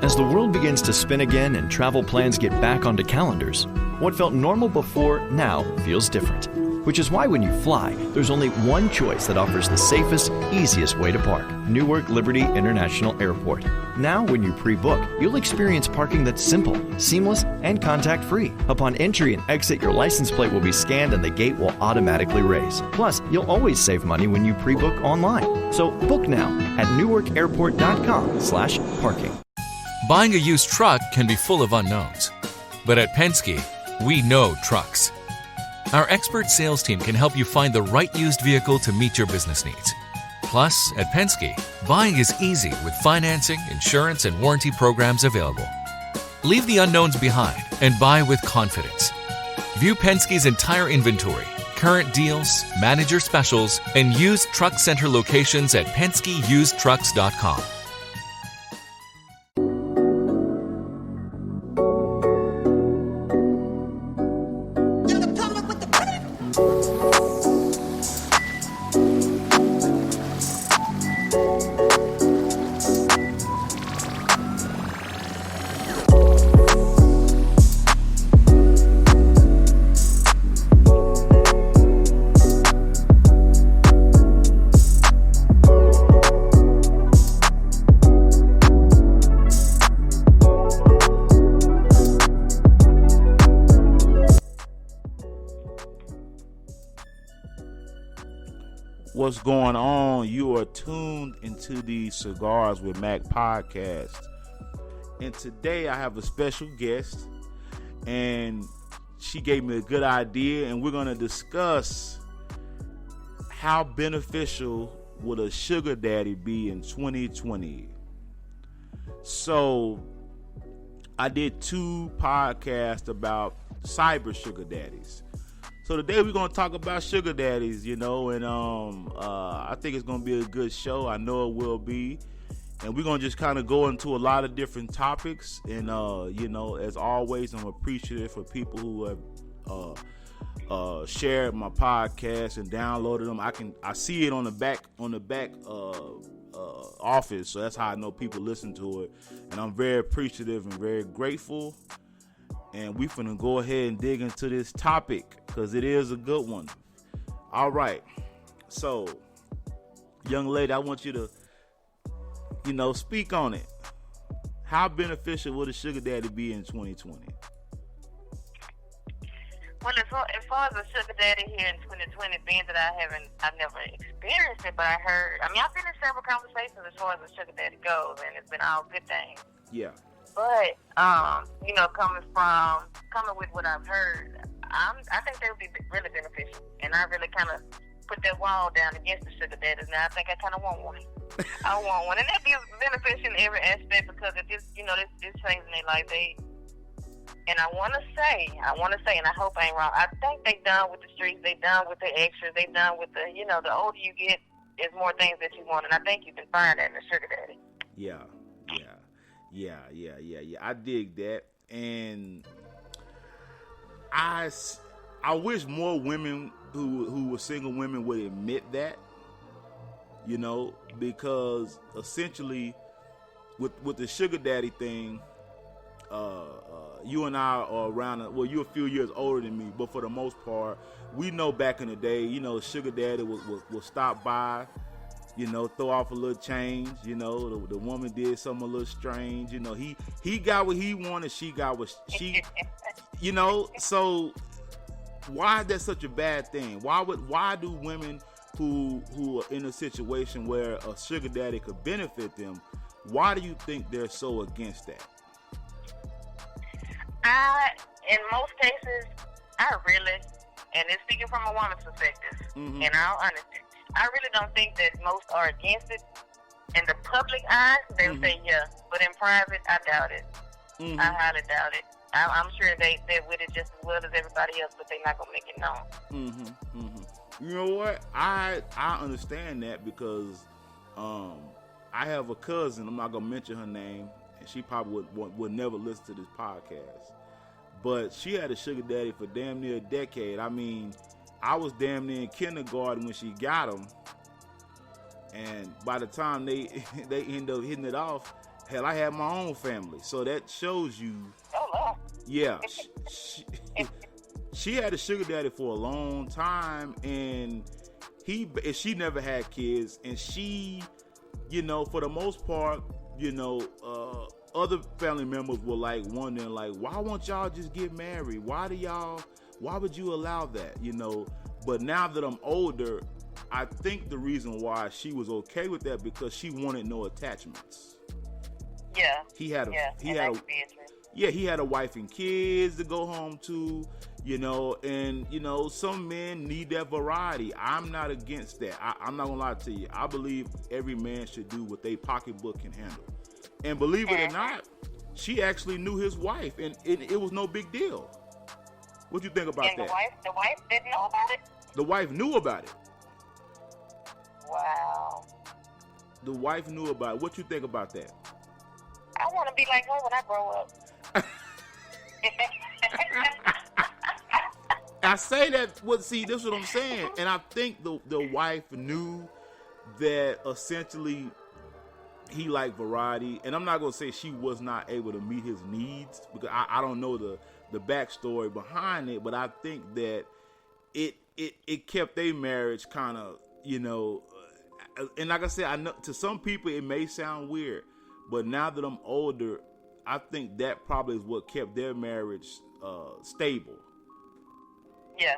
As the world begins to spin again and travel plans get back onto calendars, what felt normal before now feels different. Which is why when you fly, there's only one choice that offers the safest, easiest way to park: Newark Liberty International Airport. Now, when you pre-book, you'll experience parking that's simple, seamless, and contact-free. Upon entry and exit, your license plate will be scanned and the gate will automatically raise. Plus, you'll always save money when you pre-book online. So book now at newarkairport.com/parking. Buying a used truck can be full of unknowns, but at Penske, we know trucks. Our expert sales team can help you find the right used vehicle to meet your business needs. Plus, at Penske, buying is easy with financing, insurance, and warranty programs available. Leave the unknowns behind and buy with confidence. View Penske's entire inventory, current deals, manager specials, and used truck center locations at PenskeUsedTrucks.com. What's going on? You are tuned into the Cigars with Mac podcast. And today I have a special guest, and she gave me a good idea, and we're going to discuss how beneficial would a sugar daddy be in 2020. So I did 2 podcasts about cyber sugar daddies. So today we're going to talk about sugar daddies, and I think it's going to be a good show. I know it will be. And we're going to just kind of go into a lot of different topics. And, as always, I'm appreciative for people who have shared my podcast and downloaded them. I see it on the back office. So that's how I know people listen to it. And I'm very appreciative and very grateful. And we finna go ahead and dig into this topic because it is a good one. All right. So, young lady, I want you to, speak on it. How beneficial would a sugar daddy be in 2020? Well, as far as a sugar daddy here in 2020, being that I've never experienced it, but I've been in several conversations as far as a sugar daddy goes, and it's been all good things. Yeah. But, coming with what I've heard, I think they would be really beneficial. And I really kind of put that wall down against the sugar daddies. Now I think I kind of want one. I want one. And that'd be beneficial in every aspect because of this phase in their life, and I want to say, and I hope I ain't wrong, I think they done with the streets, they done with the extras, they done with the older you get, there's more things that you want. And I think you can find that in a sugar daddy. Yeah. I dig that, and I wish more women who were single women would admit that, because essentially with the sugar daddy thing, you and I are around. Well, you're a few years older than me, but for the most part, we know back in the day, sugar daddy will stop by. Throw off a little change. The woman did something a little strange. He got what he wanted. She got what she. So why is that such a bad thing? Why do women who are in a situation where a sugar daddy could benefit them? Why do you think they're so against that? In most cases, and it's speaking from a woman's perspective, mm-hmm. in all honesty, I really don't think that most are against it. In the public eye, they would say yeah, but in private, I doubt it. Mm-hmm. I highly doubt it. I'm sure they're with it just as well as everybody else, but they're not going to make it known. Mm-hmm. Mm-hmm. You know what? I understand that because I have a cousin. I'm not going to mention her name, and she probably would never listen to this podcast. But she had a sugar daddy for damn near a decade. I mean, I was damn near in kindergarten when she got him. And by the time they end up hitting it off, Hell, I had my own family, so that shows you. Oh, Lord. Yeah, she had a sugar daddy for a long time, and she never had kids, and she, you know, for the most part, you know, other family members were like wondering, like, why won't y'all just get married? Why would you allow that? You know, but now that I'm older, I think the reason why she was okay with that because she wanted no attachments. Yeah. He had a wife and kids to go home to, you know, and, you know, some men need that variety. I'm not against that. I'm not gonna lie to you. I believe every man should do what they pocketbook can handle. And believe it or not, she actually knew his wife, and it was no big deal. What you think about that? The wife didn't know about it? The wife knew about it. Wow. The wife knew about it. What you think about that? I want to be like her when I grow up. I say that, well, see, this is what I'm saying. And I think the wife knew that essentially he liked variety. And I'm not going to say she was not able to meet his needs, because I don't know the backstory behind it. But I think that it kept their marriage kind of, you know, and like I said, I know to some people it may sound weird, but now that I'm older, I think that probably is what kept their marriage stable. Yeah,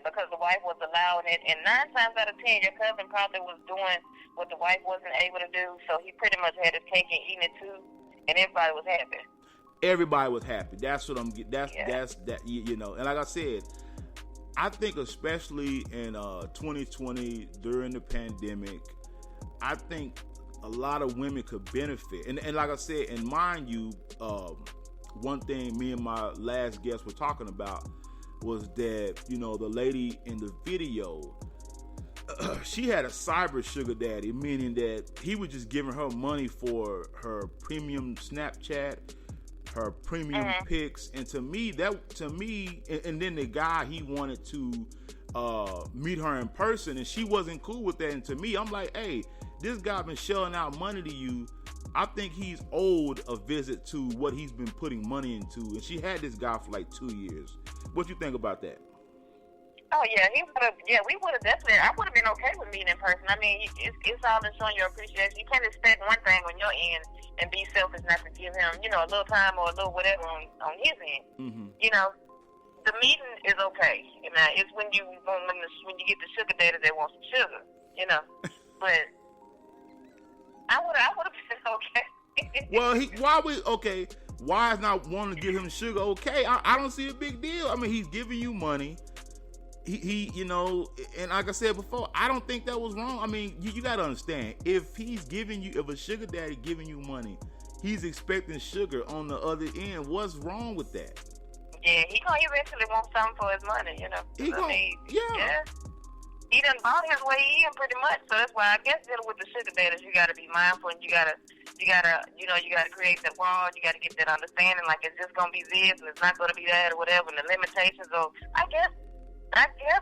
because the wife was allowing it, and 9 times out of 10, your cousin probably was doing what the wife wasn't able to do, so he pretty much had his cake and eating it too, and everybody was happy. Everybody was happy. That's what I'm getting. That's that. You know, and like I said, I think especially in 2020 during the pandemic, I think a lot of women could benefit. And like I said, and mind you, one thing me and my last guest were talking about was that, you know, the lady in the video, she had a cyber sugar daddy, meaning that he was just giving her money for her premium Snapchat, her premium pics, and to me, and then the guy, he wanted to meet her in person, and she wasn't cool with that. And to me, I'm like, hey, this guy been shelling out money to you. I think he's owed a visit to what he's been putting money into. And she had this guy for like 2 years. What you think about that? Oh yeah, we would have definitely. I would have been okay with meeting in person. I mean, it's all in showing your appreciation. You can't expect one thing on your end and be selfish not to give him, you know, a little time or a little whatever on his end. Mm-hmm. You know, the meeting is okay. You know, it's when you get the sugar daddy that wants some sugar. You know, but I would have been okay. Well, why is not wanting to give him sugar okay? I don't see a big deal. I mean, he's giving you money. He you know, and like I said before, I don't think that was wrong. I mean, you got to understand, if a sugar daddy giving you money, he's expecting sugar on the other end. What's wrong with that? Yeah, he gonna eventually want something for his money, you know. Yeah. He done bought his way in pretty much, so that's why I guess dealing with the sugar daddies, you gotta be mindful, and you gotta create that wall. You gotta get that understanding, like it's just gonna be this and it's not gonna be that or whatever, and the limitations of. I guess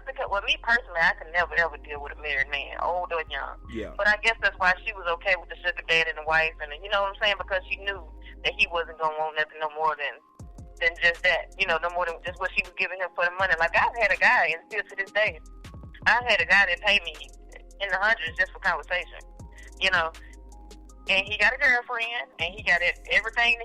because, well, me personally, I could never ever deal with a married man, old or young. Yeah. But I guess that's why she was okay with the sugar daddy and the wife, and you know what I'm saying, because she knew that he wasn't gonna want nothing no more than just that, you know, no more than just what she was giving him for the money. Like I've had a guy, and still to this day, I've had a guy that paid me in the hundreds just for conversation, you know. And he got a girlfriend, and he got everything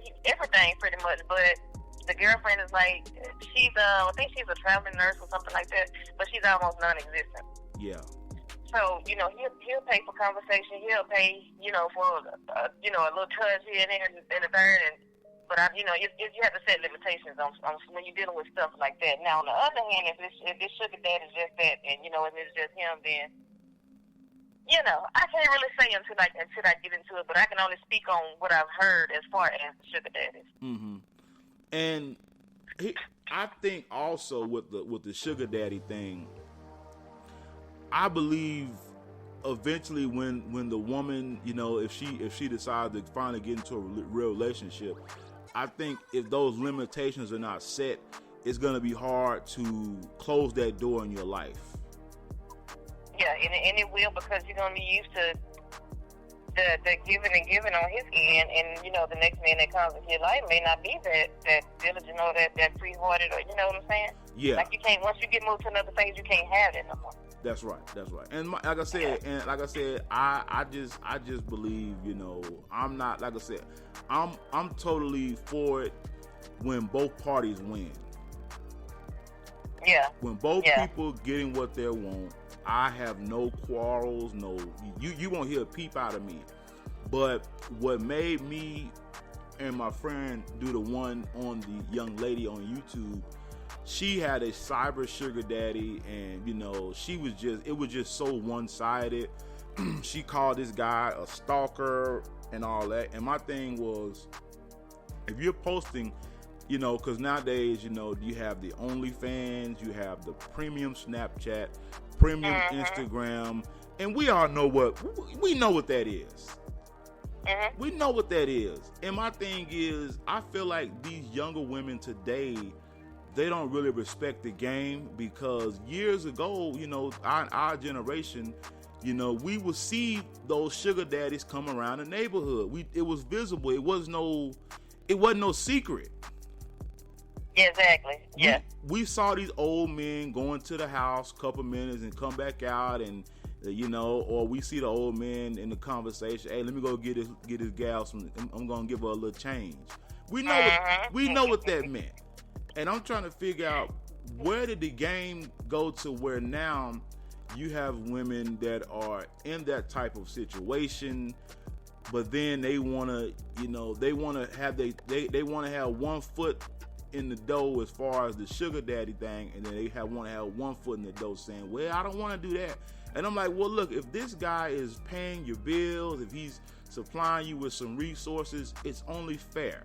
pretty much. But the girlfriend is like, I think she's a traveling nurse or something like that, but she's almost non-existent. Yeah. So, you know, he'll pay for conversation. He'll pay, you know, for a little touch here and there and the third. But you know, you have to set limitations on when you're dealing with stuff like that. Now, on the other hand, if this sugar dad is just that, and you know, if it's just him, then you know, I can't really say until I get into it. But I can only speak on what I've heard as far as sugar daddies. Mm-hmm. And I think also with the sugar daddy thing, I believe eventually when the woman, you know, if she decides to finally get into a real relationship, I think if those limitations are not set, it's going to be hard to close that door in your life. Yeah, and it will, because you're going to be used to the giving and giving on his end, and you know the next man that comes into your life may not be that diligent or that free-hearted, or you know what I'm saying? Yeah. Like you can't, once you get moved to another phase, you can't have it no more. That's right. And like I said, I just believe, you know, I'm not, like I said, I'm totally for it when both parties win. Yeah. When both people getting what they want, I have no quarrels, you won't hear a peep out of me. But what made me and my friend do the one on the young lady on YouTube, she had a cyber sugar daddy, and you know, it was just so one-sided. She called this guy a stalker and all that. And my thing was, if you're posting, you know, because nowadays, you know, you have the OnlyFans, you have the premium Snapchat, premium Instagram, and we all know what that is. We know what that is. And my thing is, I feel like these younger women today, they don't really respect the game, because years ago, you know, our generation, you know, we would see those sugar daddies come around the neighborhood. It was visible. It wasn't no secret. Exactly. Yeah. We saw these old men go into the house a couple minutes and come back out, and you know, or we see the old man in the conversation. Hey, let me go get his gal some. I'm gonna give her a little change. We know what that meant, and I'm trying to figure out, where did the game go to where now you have women that are in that type of situation, but then they want to, you know, they want to have they want to have one foot in the dough as far as the sugar daddy thing, and then they want to have one foot in the dough saying, well, I don't want to do that. And I'm like, well, look, if this guy is paying your bills, if he's supplying you with some resources, it's only fair.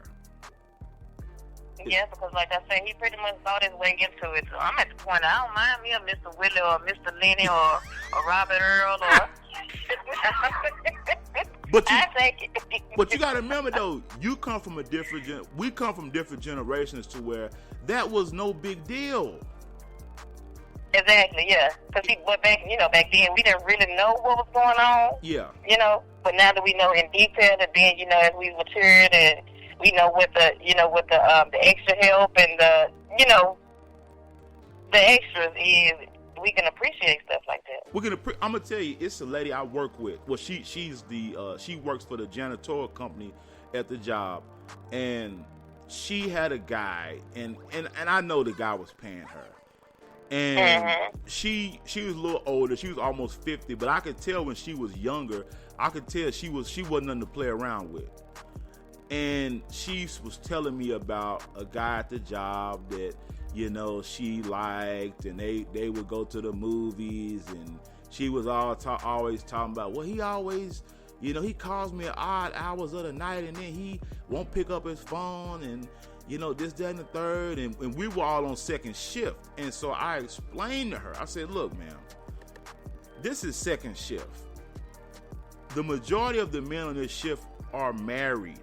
Yeah, because like I said, he pretty much thought his way into it. So I'm at the point, I don't mind me a Mr. Willie or Mr. Lenny or Robert Earl or... I take it. But you got to remember, though, we come from different generations to where that was no big deal. Exactly, yeah. Because back then we didn't really know what was going on. Yeah. You know, but now that we know in detail, and then, you know, as we matured and we know with the extra help and the extras is, we can appreciate stuff like that. I'm gonna tell you, it's a lady I work with. Well, she works for the janitorial company at the job, and she had a guy, and I know the guy was paying her, and she was a little older. She was almost 50, but I could tell when she was younger, I could tell she wasn't nothing to play around with. And she was telling me about a guy at the job that, you know, she liked, and they would go to the movies, and she was always talking about, well, he always, you know, he calls me at odd hours of the night, and then he won't pick up his phone, and, you know, this, that, and the third, and we were all on second shift. And so I explained to her, I said, look, ma'am, this is second shift. The majority of the men on this shift are married.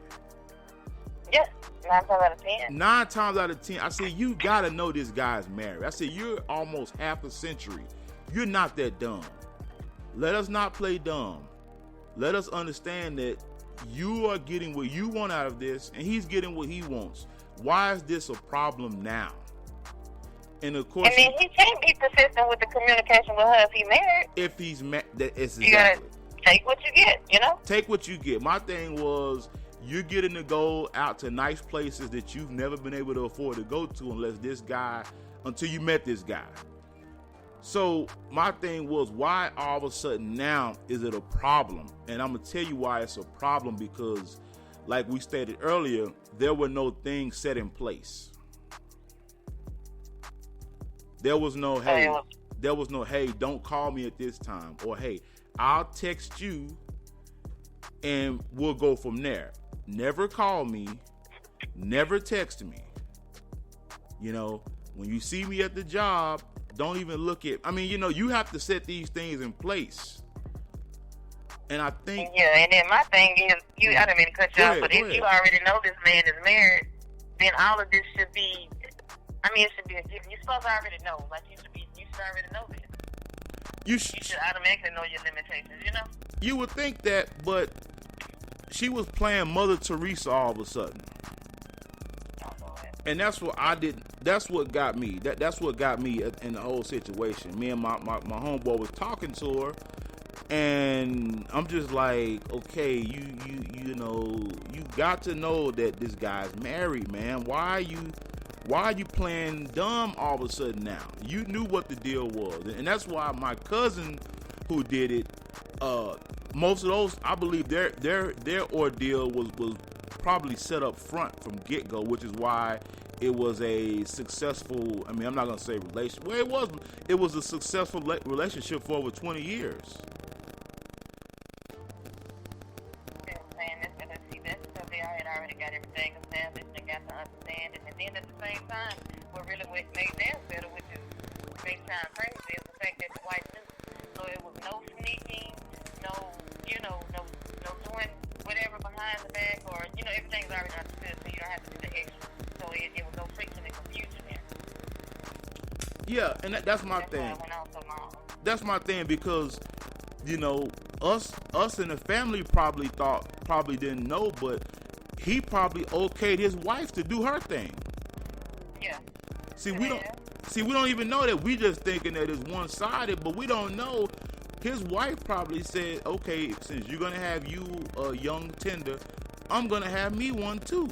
Yeah, 9 times out of 10. 9 times out of 10. I said, you got to know this guy's married. I said, you're almost half a century. You're not that dumb. Let us not play dumb. Let us understand that you are getting what you want out of this, and he's getting what he wants. Why is this a problem now? And of course, I mean, he can't be persistent with the communication with her if he's married. If he's married, exactly. You gotta take what you get, you know? Take what you get. My thing was, you're getting to go out to nice places that you've never been able to afford to go to until you met this guy. So my thing was, why all of a sudden now is it a problem? And I'm going to tell you why it's a problem, because like we stated earlier, there were no things set in place. There was no, hey, don't call me at this time, or hey, I'll text you and we'll go from there. Never call me, never text me. You know, when you see me at the job, don't even look at, I mean, you know, you have to set these things in place. And I think... Yeah, and then my thing is, I didn't mean to cut you off, but if you already know this man is married, then all of this should be, it should be a given. You're supposed to already know. Like, you should already know this. You should automatically know your limitations, you know? You would think that, but she was playing Mother Teresa all of a sudden. And that's what I did. That's what got me. That's what got me in the whole situation. Me and my homeboy was talking to her, and I'm just like, okay, you know, you got to know that this guy's married, man. Why are you playing dumb all of a sudden now? You knew what the deal was, and that's why my cousin who did it, most of those, I believe their ordeal was probably set up front from get-go, which is why it was a successful, I mean, I'm not going to say relationship. Well, it was a successful relationship for over 20 years. I had already got everything established and got to understand it. And then at the same time, what really made theirs better, which is big time crazy, is the fact that the wife knew. So it was no sneaking, no doing whatever behind the back, or, everything's already understood, so you don't have to do the extra. So it was no friction and confusion there. Yeah, and that's my thing. Why it went on so long. That's my thing, because, us in the family probably didn't know, but he probably okayed his wife to do her thing. Yeah. See, we don't even know that. We just thinking that it's one-sided, but we don't know. His wife probably said, okay, since you're going to have you a young tender, I'm going to have me one too.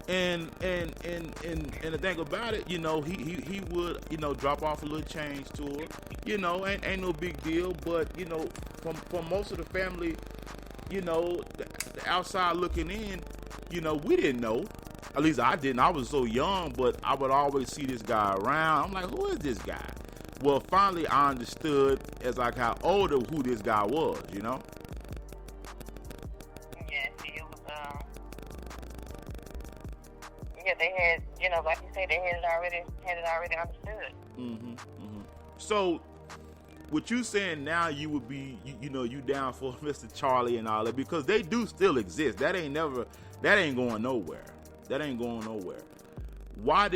And the thing about it, he would, drop off a little change to her, ain't no big deal, but, from most of the family, the outside looking in, we didn't know. At least I didn't. I was so young, but I would always see this guy around. I'm like, who is this guy? Well, finally I understood as I got older who this guy was, Yeah, see, it was, they had, like you said, they had it already understood. Mm-hmm. So, what you saying now, you would be, you down for Mr. Charlie and all that, because they do still exist. That ain't going nowhere. That ain't going nowhere. Why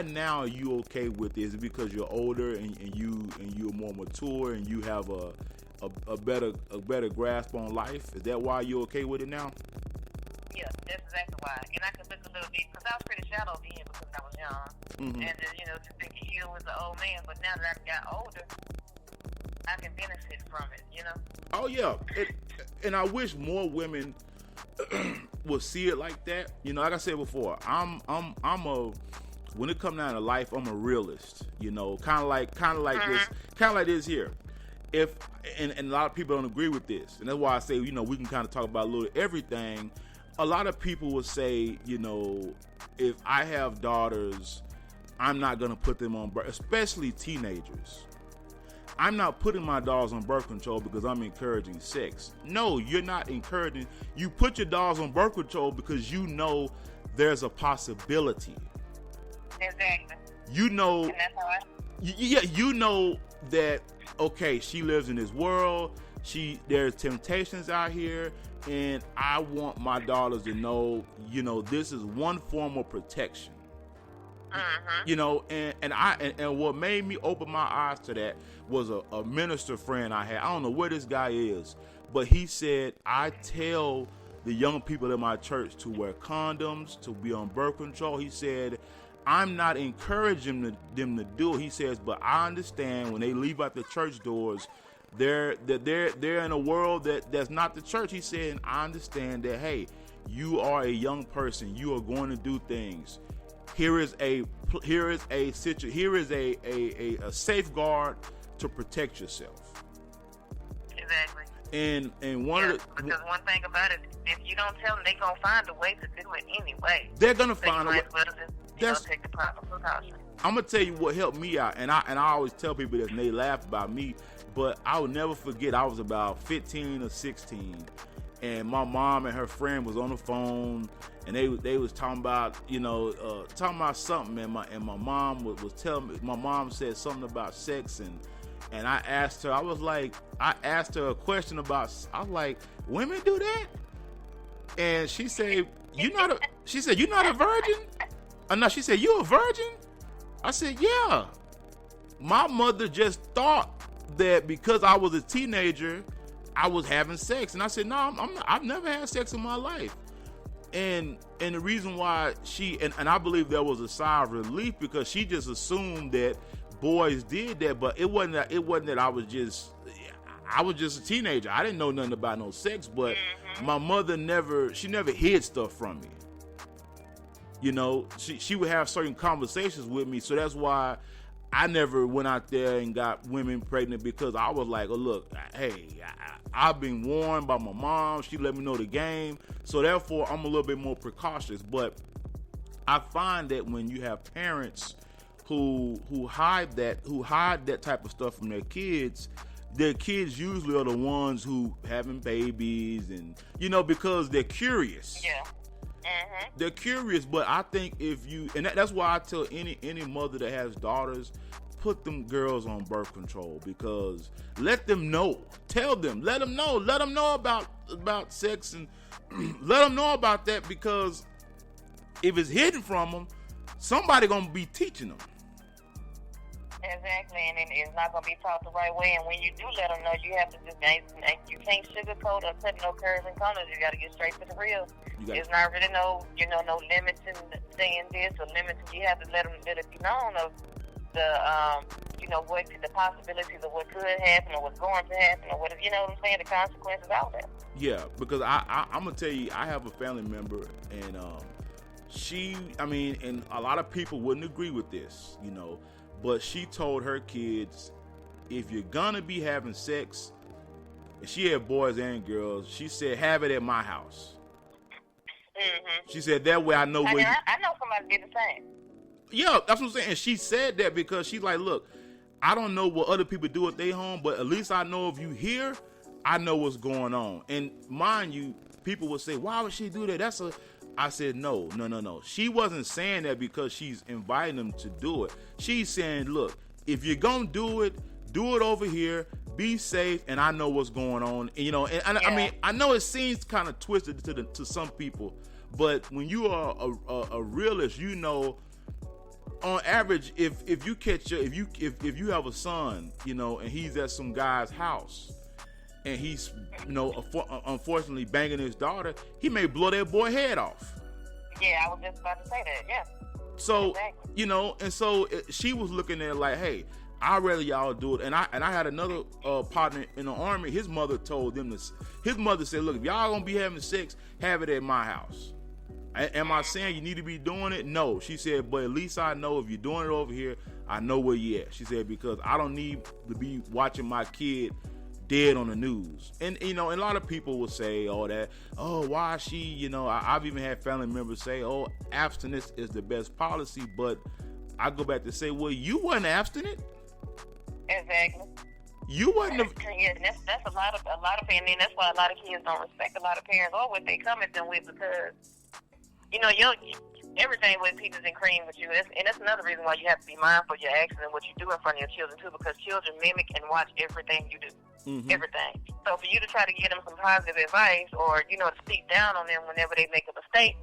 now are you okay with this? Is it because you're older and you're more mature and you have a better grasp on life? Is that why you're okay with it now? Yeah, that's exactly why. And I could look a little bit, because I was pretty shallow then because I was young. Mm-hmm. And, to think he was an old man. But now that I've got older, I can benefit from it, Oh, yeah. And I wish more women will see it like that. Like I said before, when it comes down to life, I'm a realist, kind of like this here. And a lot of people don't agree with this, and that's why I say, we can kind of talk about a little everything. A lot of people would say, if I have daughters, I'm not going to put them on birth, especially teenagers. I'm not putting my daughters on birth control because I'm encouraging sex. No, you're not encouraging. You put your daughters on birth control because you know there's a possibility. Exactly. And that's how you know that, okay, she lives in this world. There's temptations out here, and I want my daughters to know, this is one form of protection. Mm-hmm. And what made me open my eyes to that was a minister friend I had. I don't know where this guy is, but he said, I tell the young people in my church to wear condoms, to be on birth control. He said, I'm not encouraging them to do it. He says, but I understand when they leave out the church doors, they're in a world that's not the church. He said, and I understand that, hey, you are a young person. You are going to do things. Here is a safeguard to protect yourself. Exactly. And because one thing about it, if you don't tell them, they're gonna find a way to do it anyway. They're gonna find a way. Take the proper precaution. I'm gonna tell you what helped me out, and I always tell people this, and they laugh about me, but I will never forget. I was about 15 or 16, and my mom and her friend was on the phone, and they was talking about something, and my mom was telling me. My mom said something about sex, and I asked her. I asked her a question about. I was like, women do that, and she said, you're not a virgin. No, she said, you a virgin? I said, yeah. My mother just thought that because I was a teenager, I was having sex, and I said, no, I've never had sex in my life. And the reason why she and I believe there was a sigh of relief, because she just assumed that boys did that, but it wasn't that I was just a teenager. I didn't know nothing about no sex, but my mother never hid stuff from me. You know, she would have certain conversations with me, so that's why I never went out there and got women pregnant, because I was like, oh, look, hey, I've been warned by my mom. She let me know the game. So therefore, I'm a little bit more precautious. But I find that when you have parents who hide that type of stuff from their kids usually are the ones who having babies, and, you know, because they're curious. Yeah. They're curious, but I think that's why I tell any mother that has daughters, put them girls on birth control, because let them know, let them know about sex, and let them know about that, because if it's hidden from them, somebody gonna be teaching them. Exactly, and it's not going to be taught the right way. And when you do let them know, you have to just, you can't sugarcoat or put no curves and corners. You got to get straight to the real. There's not really no limits in saying this or limits. You have to let it be known of the possibilities of what could happen or what's going to happen, or what, you know what I'm saying, the consequences out there. Yeah, because I'm gonna tell you, I have a family member, and and a lot of people wouldn't agree with this, you know. But she told her kids, if you're gonna be having sex, and she had boys and girls, she said, have it at my house. She said, that way I know where I know somebody did the same. Yeah, that's what I'm saying. And she said that because she's like, look, I don't know what other people do at their home, but at least I know if you here, I know what's going on. And mind you, people would say, why would she do that? I said, no. She wasn't saying that because she's inviting them to do it. She's saying, look, if you're going to do it over here, be safe, and I know what's going on. And, you know, I mean, I know it seems kind of twisted to some people, but when you are a realist, you know, on average, if you have a son, you know, and he's at some guy's house, and he's, you know, unfortunately banging his daughter, he may blow that boy head off. Yeah, I was just about to say that. Yeah. So exactly. You know, and so she was looking at it like, hey, I'd rather y'all do it. And I had another partner in the Army. His mother told them this. His mother said, look, if y'all gonna be having sex, have it at my house. Am I saying you need to be doing it? No. She said, but at least I know if you're doing it over here, I know where you at. She said, because I don't need to be watching my kid dead on the news. And, you know, and a lot of people will say all that, oh, why is she, you know, I've even had family members say, oh, abstinence is the best policy. But I go back to say, well, you wasn't abstinent. Exactly. You wasn't. Yeah, that's a lot of parents, and that's why a lot of kids don't respect a lot of parents or what they come at them with, because, you know, everything with peaches and cream with you. And that's another reason why you have to be mindful of your actions and what you do in front of your children, too, because children mimic and watch everything you do. Everything. So for you to try to give them some positive advice, or, you know, to speak down on them whenever they make a mistake,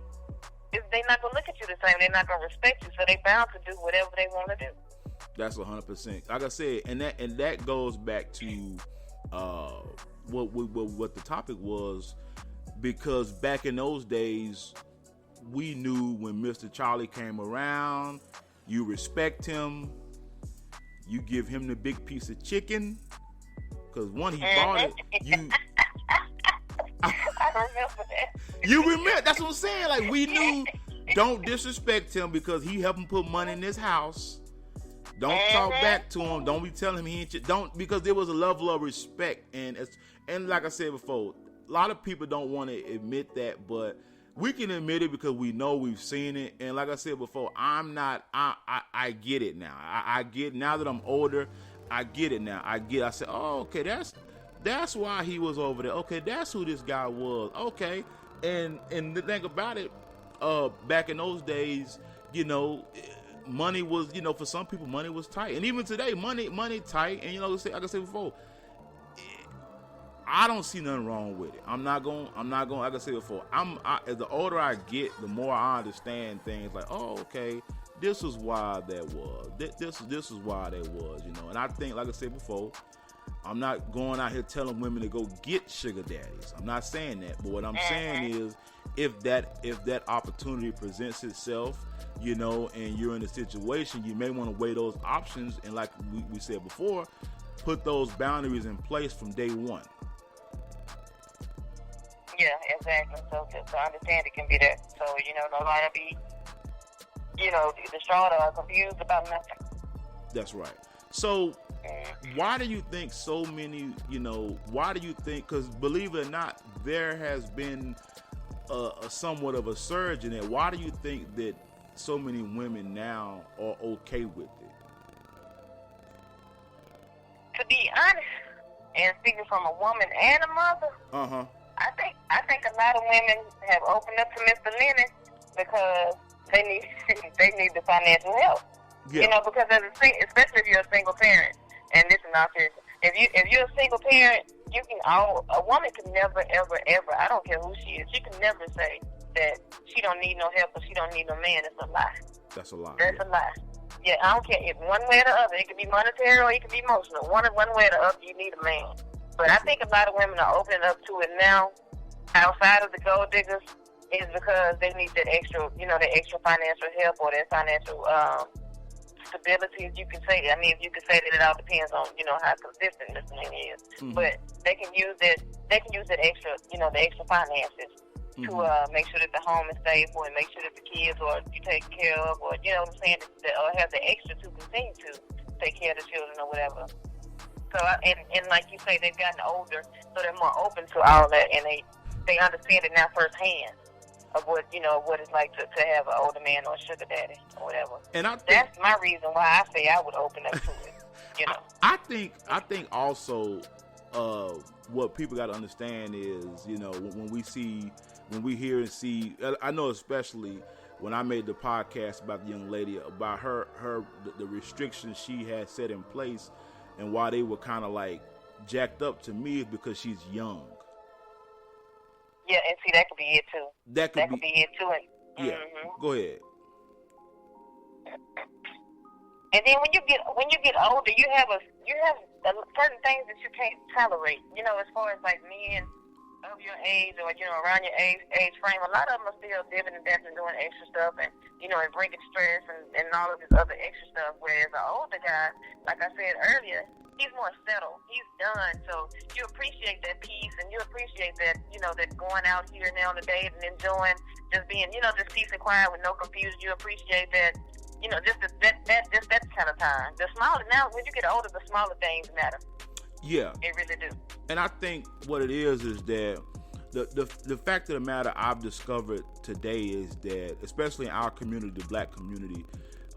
they're not going to look at you the same. They're not going to respect you, so they're bound to do whatever they want to do. That's 100%. Like I said, and that goes back to what the topic was, because back in those days, we knew when Mr. Charlie came around, you respect him, you give him the big piece of chicken, because when he bought it, you. I remember that. You remember? That's what I'm saying. Like, we knew, don't disrespect him because he helped him put money in this house. Don't talk back to him. Don't be telling him he ain't. Don't, because there was a level of respect, and like I said before, a lot of people don't want to admit that, but we can admit it because we know we've seen it. And like I said before, I get it now. I get, now that I'm older, I get it now. I said, oh, okay, that's why he was over there. Okay, that's who this guy was. Okay, and the thing about it, back in those days, you know, money was, you know, for some people, money was tight, and even today, money tight. And, you know, like I said before, I don't see nothing wrong with it. I'm not going. Like I said before, as the older I get, the more I understand things. Like, oh, okay, this is why that was. This is why that was. You know, and I think, like I said before, I'm not going out here telling women to go get sugar daddies. I'm not saying that. But what I'm saying is, if that opportunity presents itself, you know, and you're in a situation, you may want to weigh those options. And like we said before, put those boundaries in place from day one. Yeah, exactly. So to understand it can be that. So, you know, nobody be, you know, distraught or confused about nothing. That's right. So why do you think so many, you know, because believe it or not, there has been a somewhat of a surge in it. Why do you think that so many women now are okay with it? To be honest, and speaking from a woman and a mother, I think a lot of women have opened up to Mr. Lennon because they need the financial help. Yeah. You know, because especially if you're a single parent, and this is not serious. If you're a single parent, a woman can never, ever, ever, I don't care who she is, she can never say that she don't need no help or she don't need no man. It's a lie. That's a lie. That's a lie. Yeah, I don't care if one way or the other. It could be monetary or it could be emotional. One way or the other, you need a man. But I think a lot of women are opening up to it now, outside of the gold diggers, is because they need that extra, you know, that extra financial help or that financial stability, as you can say. I mean, if you can say that, it all depends on, you know, how consistent this thing is. But they can use that extra, you know, the extra finances to make sure that the home is stable and make sure that the kids are you taken care of, or, you know what I'm saying, or have the extra to continue to take care of the children or whatever. So, and like you say, they've gotten older, so they're more open to all that, and they understand it now firsthand of what, you know, what it's like to have an older man or a sugar daddy or whatever. And that's my reason why I say I would open up to it. You know, I think also what people got to understand is, you know, when we hear and see, I know especially when I made the podcast about the young lady, about the restrictions she had set in place, and why they were kind of like jacked up to me is because she's young. Yeah, and see, that could be it too. That could be it too. Yeah, go ahead. And then when you get older, you have certain things that you can't tolerate. You know, as far as like men of your age or, you know, around your age frame, a lot of them are still dipping and dancing, doing extra stuff, and, you know, and bringing stress and all of this other extra stuff. Whereas an older guy, like I said earlier, he's more settled. He's done. So you appreciate that peace, and you appreciate that, you know, that going out here now on the date and enjoying just being, you know, just peace and quiet with no confusion. You appreciate that, you know, just that kind of time. The smaller, now when you get older, the smaller things matter. Yeah. They really do. And I think what it is that the fact of the matter I've discovered today is that, especially in our community, the black community,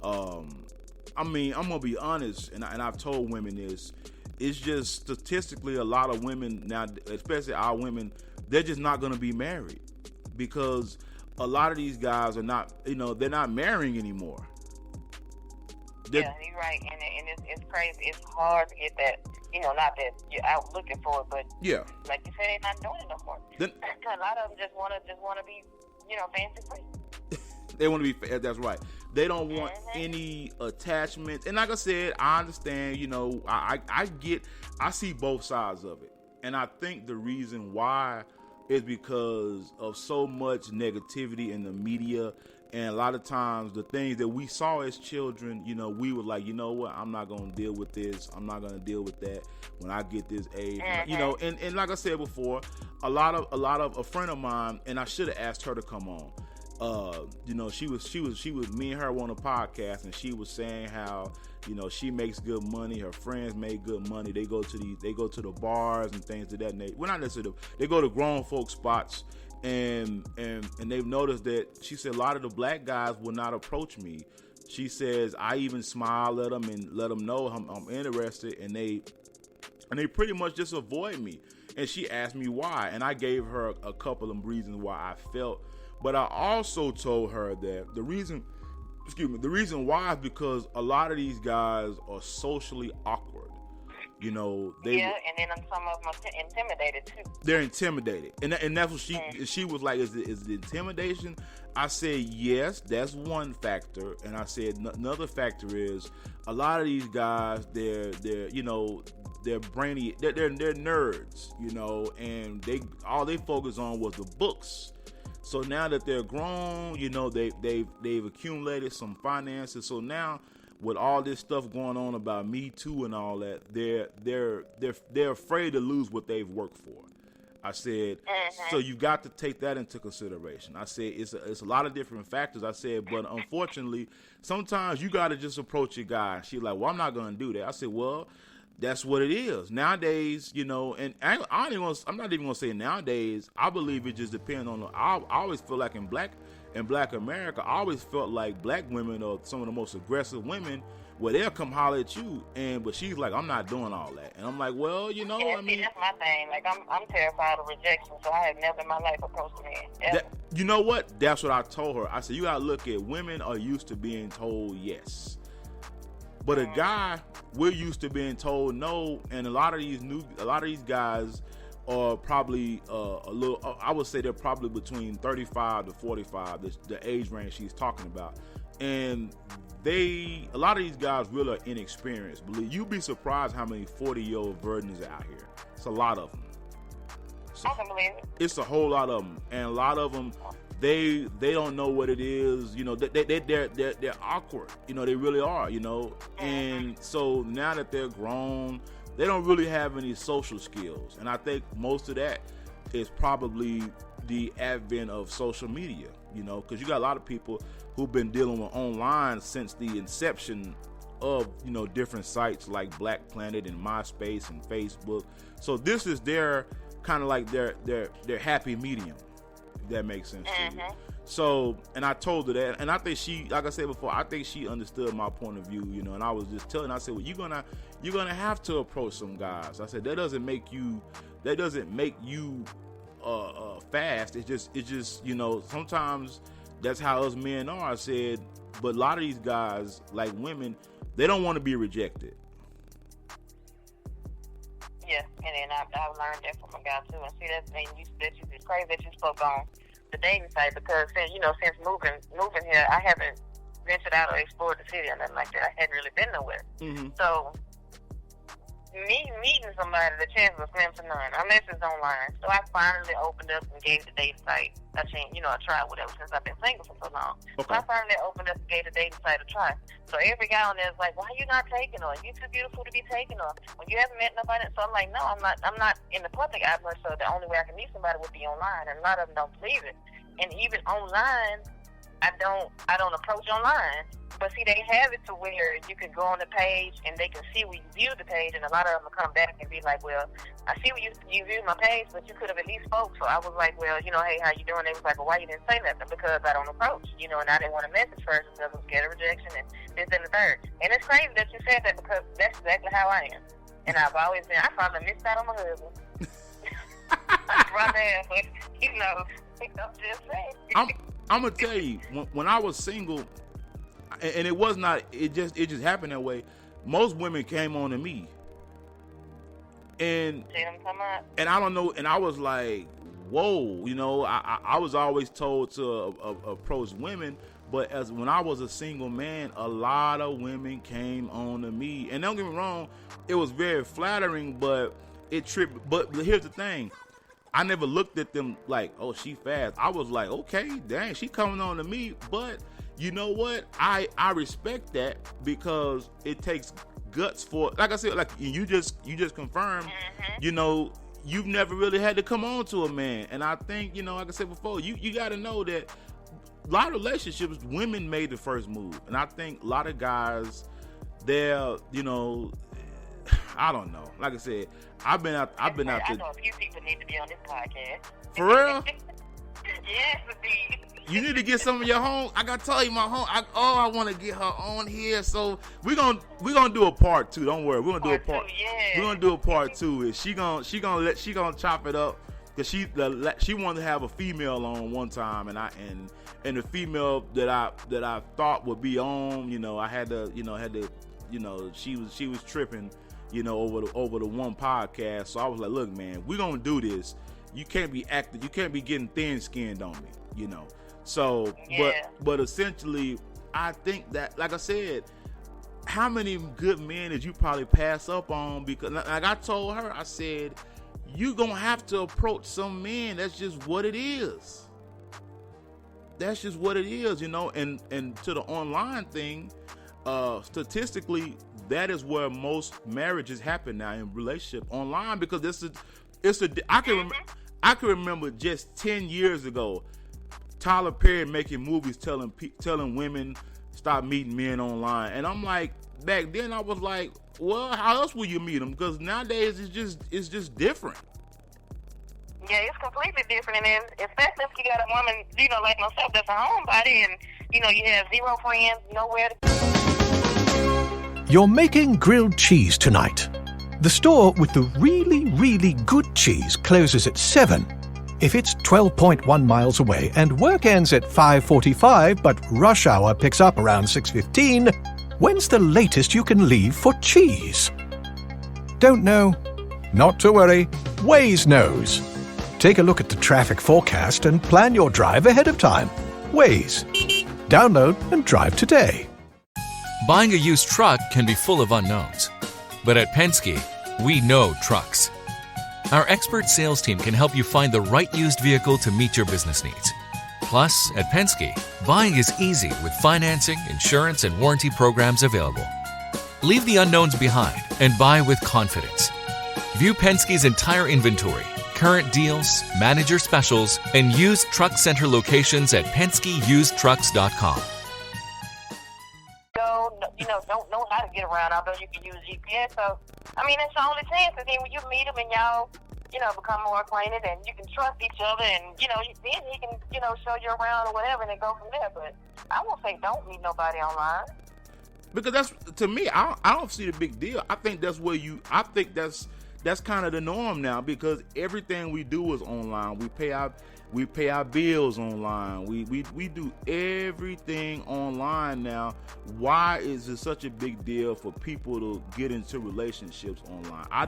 I mean, I'm going to be honest, and I've told women this, it's just statistically a lot of women now, especially our women, they're just not going to be married because a lot of these guys are not, you know, they're not marrying anymore. Yeah, you're right, and it's crazy. It's hard to get that, you know, not that you're out looking for it, but yeah, like you said, they're not doing it no more. A lot of them just want to be, you know, fancy free. They want to be. That's right. They don't want any attachments. And like I said, I understand. You know, I see both sides of it, and I think the reason why is because of so much negativity in the media. And a lot of times the things that we saw as children, you know, we were like, you know what, I'm not going to deal with this. I'm not going to deal with that when I get this age. You know, and like I said before, a friend of mine, and I should have asked her to come on. You know, she was me and her on a podcast, and she was saying how, you know, she makes good money. Her friends make good money. They go to the bars and things of that nature. Well, not necessarily. They go to grown folk spots. And they've noticed that, she said, a lot of the black guys will not approach me. She says, I even smile at them and let them know I'm interested, and they pretty much just avoid me. And she asked me why, and I gave her a couple of reasons why I felt. But I also told her that the reason why is because a lot of these guys are socially awkward. You know, and then some of them are intimidated too. They're intimidated, and that's what she was like. Is it intimidation? I said yes, that's one factor, and I said another factor is a lot of these guys, they're you know, they're brainy, they're nerds, you know, and all they focus on was the books. So now that they're grown, you know, they've accumulated some finances. So now with all this stuff going on about Me Too and all that, they're afraid to lose what they've worked for. I said, so you got to take that into consideration. I said, it's a lot of different factors. I said, but unfortunately, sometimes you got to just approach your guy. She's like, well, I'm not going to do that. I said, well, that's what it is. Nowadays, you know, and I'm not even going to say nowadays. I believe it just depends on, I always feel like in black America, I always felt like black women are some of the most aggressive women, where they'll come holler at you, but she's like, I'm not doing all that. And I'm like, well, you know, I mean, that's my thing. Like, I'm terrified of rejection, so I have never in my life approached a man. You know what? That's what I told her. I said, you gotta look at, women are used to being told yes, but a guy, we're used to being told no. And a lot of these guys are probably a little, I would say they're probably between 35 to 45, the age range she's talking about. And a lot of these guys really are inexperienced. You'd be surprised how many 40-year-old virgins are out here. It's a lot of them. I can believe it. It's a whole lot of them, and a lot of them, they don't know what it is. You know, they're awkward. You know, they really are. You know, and so now that they're grown, they don't really have any social skills, and I think most of that is probably the advent of social media. You know, because you got a lot of people who've been dealing with online since the inception of, you know, different sites like Black Planet and MySpace and Facebook. So this is their kind of like their happy medium, if that makes sense to you. So, and I told her that, and I think she, like I said before, I think she understood my point of view, you know. And I was just telling her, I said, well, you're gonna have to approach some guys. I said, that doesn't make you fast. It's just, you know, sometimes that's how us men are. I said, but a lot of these guys, like women, they don't want to be rejected. Yeah, and then I've learned that from a guy too. And see, that's it's crazy that you spoke on the dating site, because since moving here, I haven't ventured out or explored the city or nothing like that. I hadn't really been nowhere. So meeting somebody, the chances are slim to none, unless it's online. So I finally opened up and gave the dating site a chance, you know, a try, whatever, since I've been single for so long. Okay. So I finally opened up and gave the dating site a try. So every guy on there is like, why are you not taking her? You too beautiful to be taken her. When you haven't met nobody. So I'm like, no, I'm not in the public eye much, so the only way I can meet somebody would be online, and a lot of them don't believe it. And even online, I don't approach online. But see, they have it to where you can go on the page and they can see where you view the page, and a lot of them will come back and be like, well, I see where you viewed my page, but you could have at least spoke. So I was like, well, you know, hey, how you doing? They was like, well, why you didn't say nothing? Because I don't approach, you know, and I didn't want to message first because I'm scared of rejection and this and the third. And it's crazy that you said that, because that's exactly how I am. And I've always been, I probably missed out on my husband. Right there, but, you know, I'm just saying. I'm going to tell you, when I was single, and it was not, it just happened that way. Most women came on to me, and I don't know, and I was like, whoa, you know, I was always told to approach women, but when I was a single man, a lot of women came on to me, and don't get me wrong, it was very flattering, but it tripped. But here's the thing, I never looked at them like, oh, she fast. I was like, okay, dang, she coming on to me, but you know what? I respect that, because it takes guts for, like I said, like you just confirmed, you know, you've never really had to come on to a man. And I think, you know, like I said before, you got to know that a lot of relationships, women made the first move. And I think a lot of guys, they're, you know, I don't know. Like I said, I've been out I know a few people need to be on this podcast. For real? Yes, indeed. You need to get some of your home. I gotta tell you, my home. I want to get her on here. So we're gonna do a part 2. Don't worry, we're gonna do a part. We're gonna do a part 2. Is she gonna chop it up? Cause she wanted to have a female on one time, and the female that I thought would be on, you know, she was tripping, you know, over the one podcast. So I was like, look, man, we're gonna do this. You can't be getting thin skinned on me, you know. So, yeah. but essentially, I think that, like I said, how many good men did you probably pass up on? Because like I told her, I said, you gonna have to approach some men. That's just what it is. That's just what it is, you know. And to the online thing, statistically, that is where most marriages happen now in relationship online, because I can remember just 10 years ago, Tyler Perry making movies telling women stop meeting men online, and I'm like, back then I was like, well, how else will you meet them? Because nowadays it's just different. Yeah, it's completely different, and then especially if you got a woman, you know, like myself, that's a homebody, and you know, you have zero friends, nowhere to. You're making grilled cheese tonight. The store with the really, really good cheese closes at 7. If it's 12.1 miles away and work ends at 5:45, but rush hour picks up around 6:15, when's the latest you can leave for cheese? Don't know? Not to worry. Waze knows. Take a look at the traffic forecast and plan your drive ahead of time. Waze. Download and drive today. Buying a used truck can be full of unknowns. But at Penske, we know trucks. Our expert sales team can help you find the right used vehicle to meet your business needs. Plus, at Penske, buying is easy with financing, insurance, and warranty programs available. Leave the unknowns behind and buy with confidence. View Penske's entire inventory, current deals, manager specials, and used truck center locations at PenskeUsedTrucks.com. You know, don't know how to get around, although you can use GPS. So, I mean, it's the only chance. And then when you meet him and y'all, you know, become more acquainted and you can trust each other, and, you know, then he can, you know, show you around or whatever and then go from there. But I won't say don't meet nobody online. Because that's, to me, I don't see the big deal. I think that's that's kind of the norm now, because everything we do is online. We pay our bills online. We do everything online now. Why is it such a big deal for people to get into relationships online? I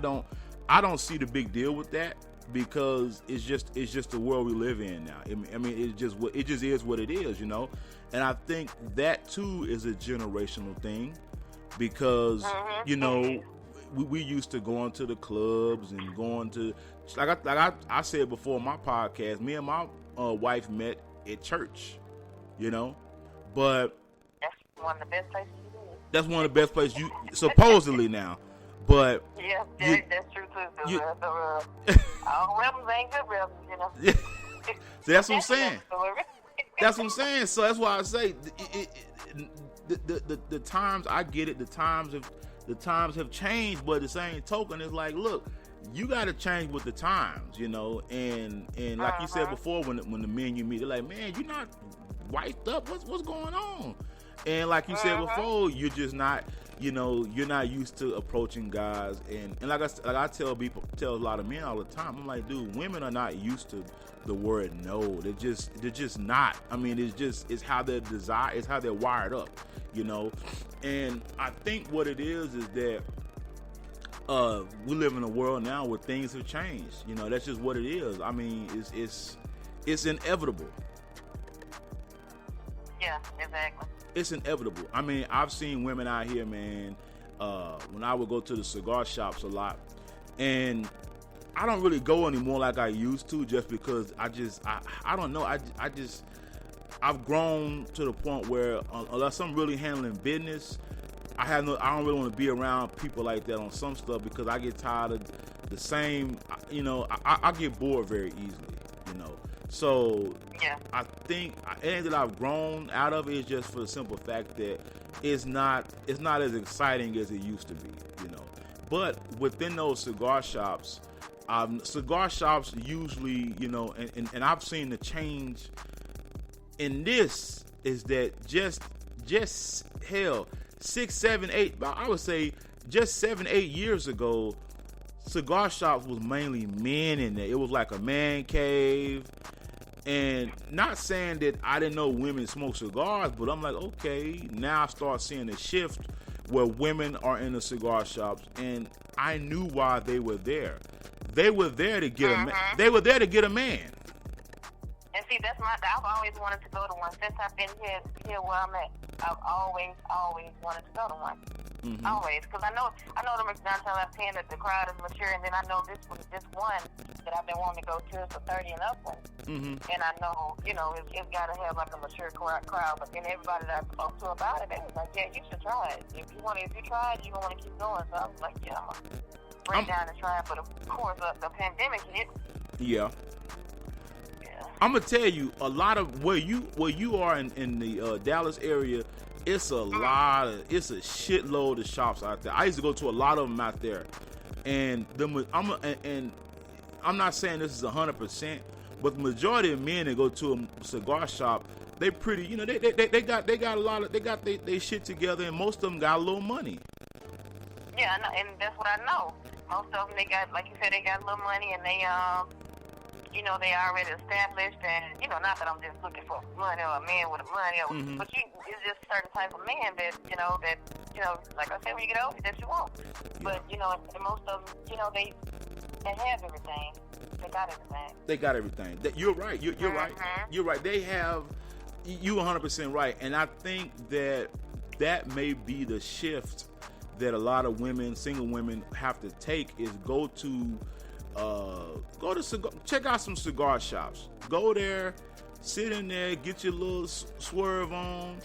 don't see the big deal with that, because it's just the world we live in now. I mean, it just is what it is, you know. And I think that too is a generational thing, because you know, we used to going to the clubs and going to, like I said before in my podcast, me and my wife met at church, you know. But that's one of the best places you do. That's one of the best places you supposedly now. But yeah, that's true too. All rebels ain't good rebels, you know. Yeah. So that's what I'm saying. That's what I'm saying. So that's why I say the times, I get it. The times have changed, but the same token is like, look, you got to change with the times, you know. And like you said before, when the men you meet, they're like, man, you're not wiped up. What's going on? And like you said before, you're just not, you know, you're not used to approaching guys. And like I tell a lot of men all the time, I'm like, dude, women are not used to the word no. They're just not. I mean, it's how they're desired, it's how they're wired up, you know. And I think what it is that we live in a world now where things have changed. You know, that's just what it is. I mean, it's inevitable. Yeah, exactly. It's inevitable. I mean, I've seen women out here, man, when I would go to the cigar shops a lot, and I don't really go anymore like I used to, just because I don't know. I've grown to the point where unless I'm really handling business, I don't really want to be around people like that on some stuff, because I get tired of the same, you know, I get bored very easily, you know. So yeah, I think anything that I've grown out of is just for the simple fact that it's not as exciting as it used to be, you know. But within those cigar shops usually, you know, and I've seen the change in this is that just hell, 6, 7, 8, I would say just 7, 8 years ago, cigar shops was mainly men in there. It was like a man cave. And not saying that I didn't know women smoke cigars, but I'm like, okay, now I start seeing a shift where women are in the cigar shops, and I knew why they were there. They were there to get a man. They were there to get a man. And see, I've always wanted to go to one since I've been here where I'm at. I've always wanted to go to one. Always, because I know them 9 times out of 10 that the crowd is mature, and then I know this one that I've been wanting to go to is a 30 and up one. And I know, it's got to have like a mature crowd. But then everybody that I spoke to about it, they was like, yeah, you should try it. If you try it, you're gonna want to keep going. So I was like, yeah, I'm gonna break down and try it. But of course, the pandemic hit. Yeah. I'm gonna tell you, a lot of where you are in the Dallas area, it's a shitload of shops out there. I used to go to a lot of them out there, and I'm not saying this is 100%, but the majority of men that go to a cigar shop, they pretty, they got a lot of, they got they shit together, and most of them got a little money. Yeah, and that's what I know. Most of them, they got, like you said, they got a little money, and they they already established, and not that I'm just looking for money or a man with money, but it's just certain type of man that like I said, when you get older, that you want. Yeah. But and most of them, they have everything. They got everything. They got everything. You're right. You're right. You're right. They have. You 100% right, and I think that may be the shift that a lot of women, single women, have to take, is go to check out some cigar shops. Go there, sit in there, get your little swerve on,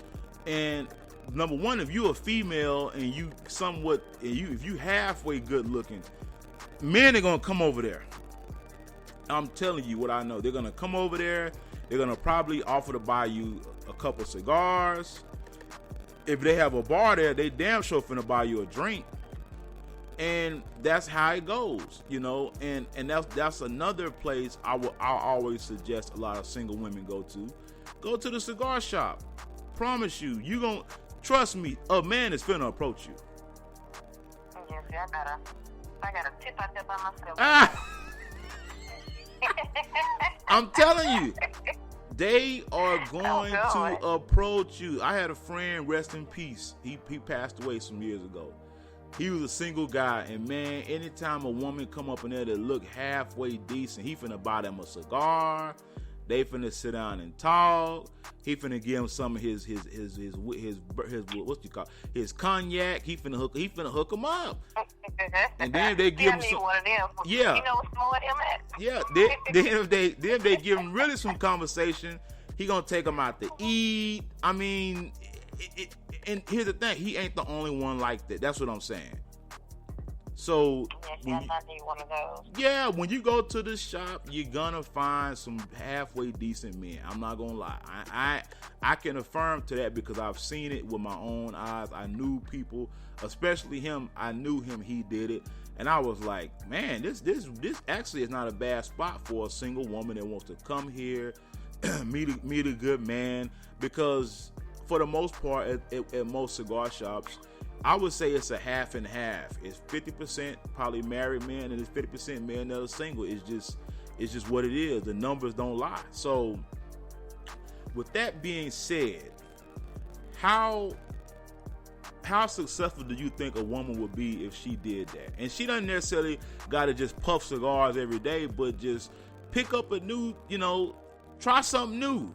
and number one, if you're a female and if you halfway good looking, men are gonna come over there. I'm telling you what I know. They're gonna come over there. They're gonna probably offer to buy you a couple cigars. If they have a bar there, they damn sure finna buy you a drink. And that's how it goes, and that's another place I'll always suggest a lot of single women go to. Go to the cigar shop. Promise you, trust me, a man is finna approach you. Yes, I gotta tip out there by myself. I'm telling you, they are going to approach you. I had a friend, rest in peace. He passed away some years ago. He was a single guy, and man, anytime a woman come up in there that look halfway decent, he finna buy them a cigar. They finna sit down and talk. He finna give him some of his his cognac. He finna hook him up. And then they give him some. One of them. Yeah. You know what's more him at? Yeah. Then they give him really some conversation. He gonna take him out to eat. I mean, and here's the thing, he ain't the only one like that. That's what I'm saying. So when you go to the shop, you're gonna find some halfway decent men. I'm not gonna lie. I can affirm to that because I've seen it with my own eyes. I knew people, especially him. I knew him. He did it, and I was like, man, this actually is not a bad spot for a single woman that wants to come here, meet a good man. Because for the most part, at most cigar shops, I would say it's a half and half. It's 50% probably married men, and it's 50% men that are single. It's just what it is. The numbers don't lie. So, with that being said, how successful do you think a woman would be if she did that? And she doesn't necessarily got to just puff cigars every day, but just pick up a new, try something new.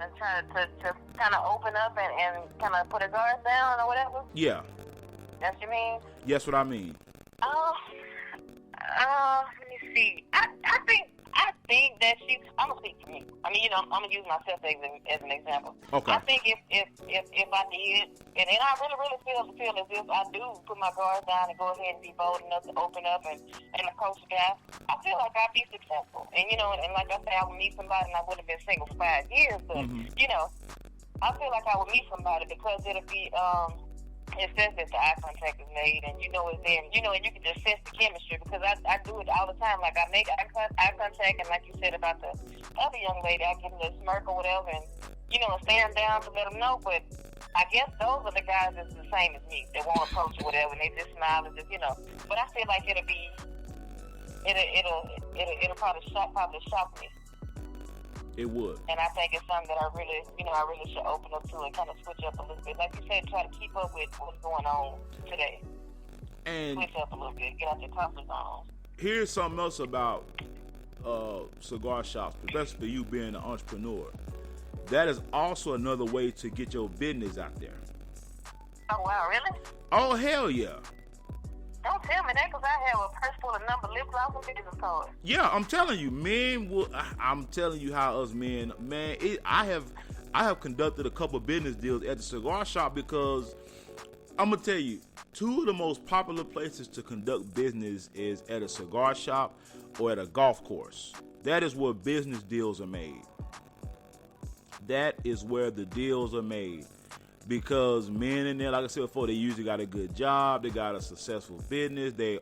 And try to kind of open up and kind of put her guards down or whatever? Yeah. That's what you mean? Yes, what I mean. Let me see. I think that I'm gonna speak for me. I mean, I'm gonna use myself as an example. Okay. I think if I did, and I really feel as if I do put my guards down and go ahead and be bold enough to open up and approach the guy, I feel like I'd be successful. And and like I said, I would meet somebody, and I would have been single for 5 years, but I feel like I would meet somebody because it'll be it says that the eye contact is made, and it's there, and you can just sense the chemistry, because I do it all the time. Like, I make eye contact, and like you said about the other young lady, I give them a smirk or whatever, and stare them down to let them know. But I guess those are the guys that's the same as me. They won't approach or whatever, and they just smile and just But I feel like it'll probably shock me. It would. And I think it's something that I really should open up to and kind of switch up a little bit. Like you said, try to keep up with what's going on today. And switch up a little bit, get out your comfort zone. Here's something else about cigar shops, especially for you being an entrepreneur. That is also another way to get your business out there. Oh, wow, really? Oh, hell yeah. Don't tell me that, because I have a purse full of number lip gloss and business cards. Yeah, I'm telling you, men will. I'm telling you how us men, man. I have conducted a couple business deals at the cigar shop because I'm gonna tell you, two of the most popular places to conduct business is at a cigar shop or at a golf course. That is where business deals are made. That is where the deals are made. Because men in there, like I said before, they usually got a good job, they got a successful business, they're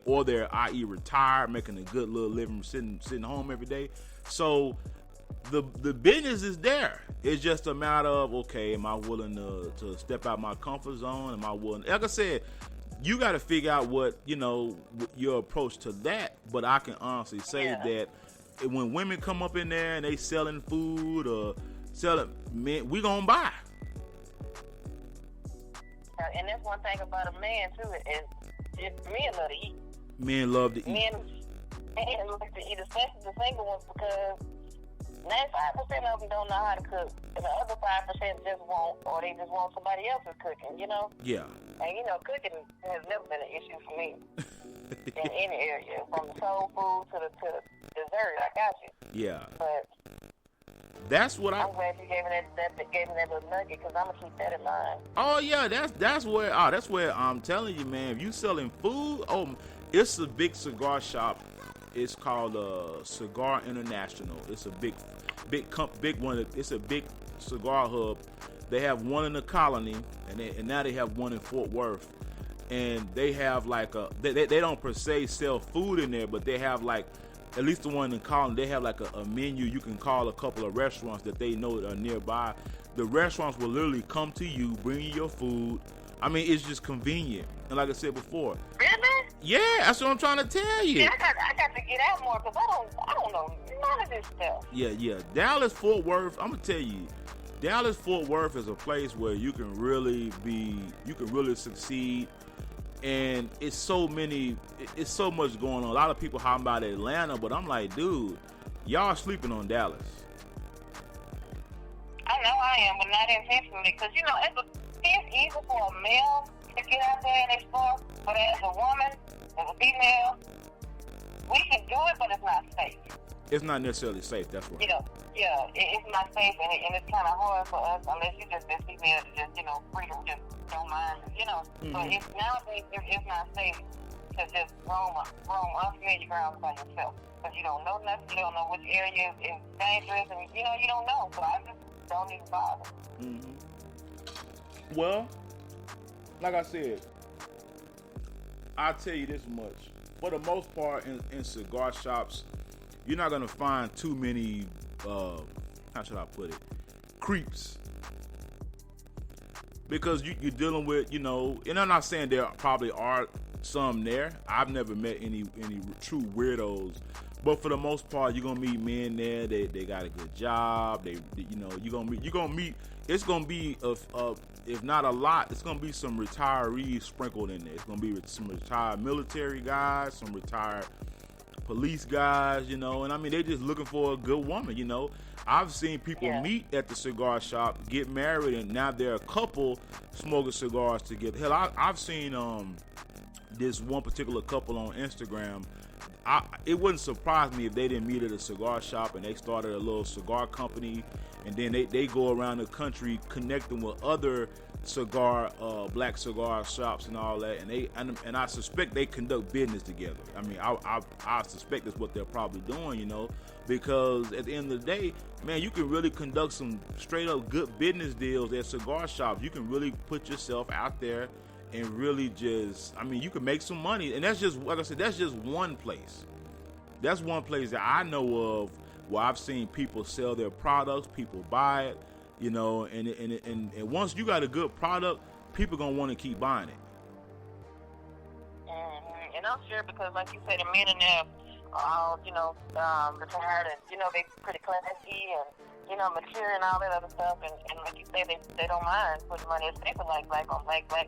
i.e. retired, making a good little living, sitting home every day. So the business is there. It's just a matter of, okay, am I willing to step out my comfort zone? Am I willing? Like I said, you got to figure out what, your approach to that. But I can honestly say that when women come up in there and they selling food or selling, men, we gonna buy. And that's one thing about a man too, is men love to eat. Men love to eat. Men like to eat, especially the single ones, because 95% of them don't know how to cook, and the other 5% just want, or they just want somebody else's cooking, Yeah. And cooking has never been an issue for me in any area, from the soul food to the dessert. I got you. Yeah. But that's what I'm glad you gave me that little nugget, because I'm gonna keep that in mind. Oh yeah, that's where I'm telling you, man. If you selling food, it's a big cigar shop. It's called Cigar International. It's a big one. It's a big cigar hub. They have one in the Colony, and now they have one in Fort Worth. And they have like they don't per se sell food in there, but they have like, at least the one in Colony, they have like a menu. You can call a couple of restaurants that they know are nearby. The restaurants will literally come to you, bring you your food. I mean, it's just convenient. And like I said before. Really? Yeah, that's what I'm trying to tell you. Yeah, I got to get out more, because I don't know none of this stuff. Yeah. Dallas, Fort Worth, I'm going to tell you, Dallas, Fort Worth is a place where you can really succeed. And it's so much going on. A lot of people talking about Atlanta, but I'm like, dude, y'all sleeping on Dallas. I know I am, but not intentionally, because it's easy for a male to get out there and explore, but as a woman, as a female, we can do it, but it's not safe. It's not necessarily safe, that's right. It's not safe, and it's kind of hard for us, unless you just this female to just, freedom, just don't mind, Mm-hmm. But nowadays, it's not safe to just roam unfamiliar grounds by yourself, because you don't know nothing, you don't know which area is dangerous, and, you don't know, so I just don't even bother. Mm-hmm. Well, like I said, I'll tell you this much. For the most part, in cigar shops, you're not going to find too many, how should I put it, creeps. Because you're dealing with, and I'm not saying there probably are some there. I've never met any true weirdos. But for the most part, you're going to meet men there. They got a good job. You're going to meet, it's going to be, if not a lot, it's going to be some retirees sprinkled in there. It's going to be some retired military guys, some retired police guys, and I mean, they're just looking for a good woman, I've seen people meet at the cigar shop, get married, and now they're a couple smoking cigars together. Hell, I've seen this one particular couple on Instagram. It wouldn't surprise me if they didn't meet at a cigar shop and they started a little cigar company, and then they go around the country connecting with other black cigar shops and all that, and I suspect they conduct business together. I mean, I suspect that's what they're probably doing, because at the end of the day, man, you can really conduct some straight up good business deals at cigar shops. You can really put yourself out there and really just, I mean, you can make some money, and that's just, like I said, that's just one place. That's one place that I know of where I've seen people sell their products, people buy it, and once you got a good product, people gonna want to keep buying it. Mm-hmm. And I'm sure, because like you said, the men in there are all, retired, and, they pretty classy and, mature and all that other stuff, and like you say, they don't mind putting money, especially like black on black, the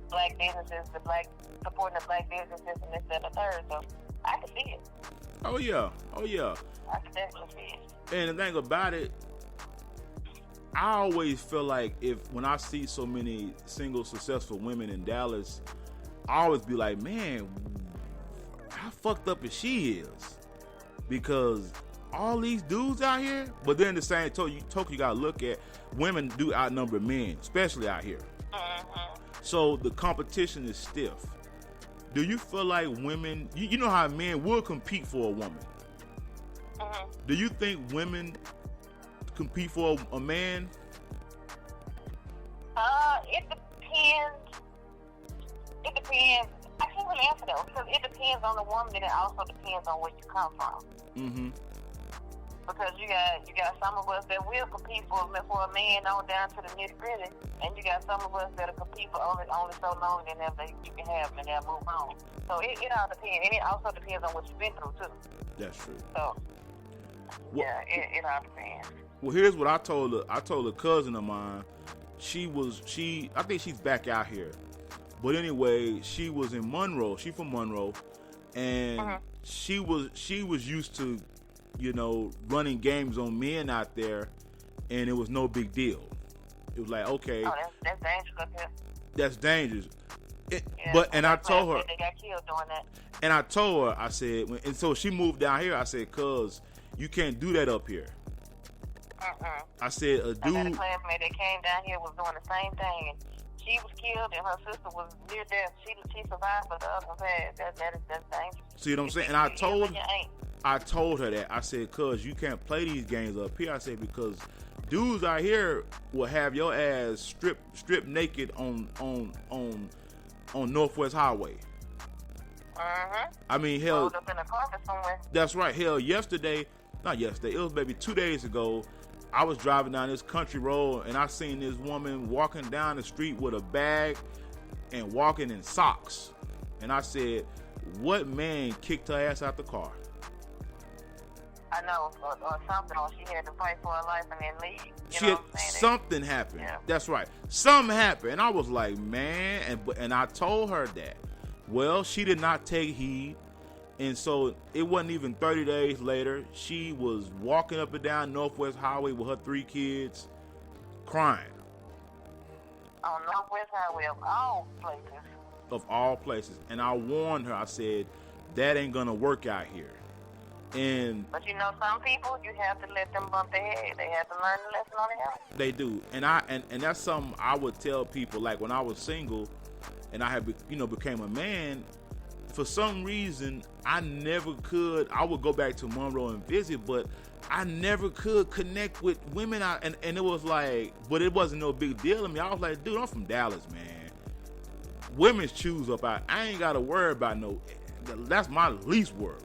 black businesses, supporting the black businesses, and this, that, and the third, so I can see it. Oh yeah. I can definitely see it. And the thing about it, I always feel like when I see so many single successful women in Dallas, I always be like, man, how fucked up is she is? Because all these dudes out here, but then the same token, you gotta look at women do outnumber men, especially out here. So the competition is stiff. Do you feel like women, you know how men will compete for a woman? Do you think women compete for a man? It depends. It depends. I can't really answer that because it depends on the woman and it also depends on where you come from. Mm-hmm. Because you got some of us that will compete for a man on down to the nitty gritty, and you got some of us that'll compete for only so long, and then you can have them and they'll move on. So it all depends, and it also depends on what you've been through too. That's true. So yeah, it all depends. Well, here's what I told her. I told a cousin of mine. I think she's back out here, but anyway, she was in Monroe. She from Monroe, and she was used to, running games on men out there, and it was no big deal. It was like, okay, that's dangerous up here. That's dangerous. Yeah, And I told her, they got killed doing that. And I told her, I said, and so she moved down here. I said, cuz you can't do that up here. I said, a dude. I had a classmate that came down here was doing the same thing, and she was killed, and her sister was near death. She survived, but the other one that's dangerous. See what I'm saying? And I told her that. I said, cuz you can't play these games up here. I said, because dudes out here will have your ass stripped naked on Northwest Highway. I mean, hell, up in a carpet somewhere. That's right. Hell, it was maybe 2 days ago. I was driving down this country road and I seen this woman walking down the street with a bag and walking in socks. And I said, what man kicked her ass out the car? I know, or something, or she had to fight for her life and then leave. Something happened. Yeah. That's right. Something happened. And I was like, man, and I told her that. Well, she did not take heed. And so it wasn't even 30 days later. She was walking up and down Northwest Highway with her 3 kids, crying. On Northwest Highway of all places. Of all places. And I warned her. I said, that ain't going to work out here. But some people, you have to let them bump their head. They have to learn the lesson on their own. They do. And that's something I would tell people. Like when I was single and I had became a man, for some reason I never could. I would go back to Monroe and visit, but I never could connect with women. And it was like, but it wasn't no big deal to me. I was like, dude, I'm from Dallas, man. Women's choose up. I ain't got to worry about that's my least worry.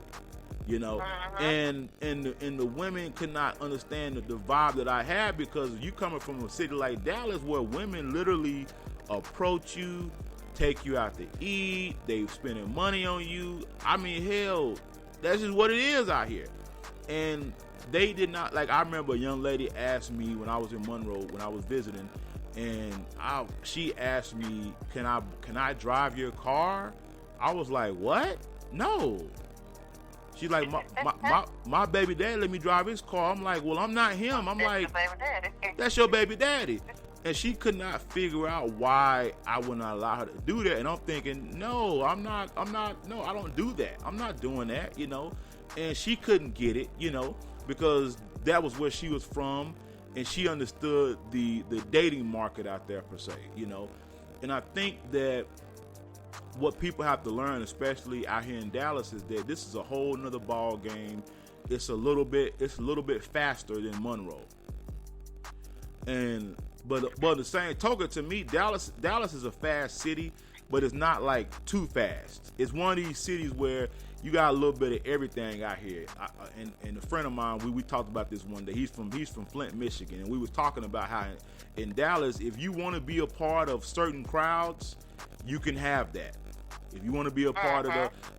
And the women could not understand the vibe that I had, because you coming from a city like Dallas where women literally approach you, take you out to eat, they spending money on you. I mean, hell, that's just what it is out here. And they did not, like, I remember a young lady asked me when I was in Monroe, when I was visiting, and she asked me, can I drive your car? I was like, what? No. She's like, my baby daddy let me drive his car. I'm like, well, I'm not him. I'm like, that's your baby daddy. And she could not figure out why I would not allow her to do that. And I'm thinking, no, I don't do that. I'm not doing that, And she couldn't get it, because that was where she was from. And she understood the dating market out there, per se, And I think that what people have to learn, especially out here in Dallas, is that this is a whole nother ball game. It's a little bit faster than Monroe. But the same token, to me, Dallas is a fast city, but it's not like too fast. It's one of these cities where you got a little bit of everything out here. And a friend of mine, we talked about this one day. He's from Flint, Michigan, and we was talking about how in Dallas, if you want to be a part of certain crowds, you can have that. If you want to be a part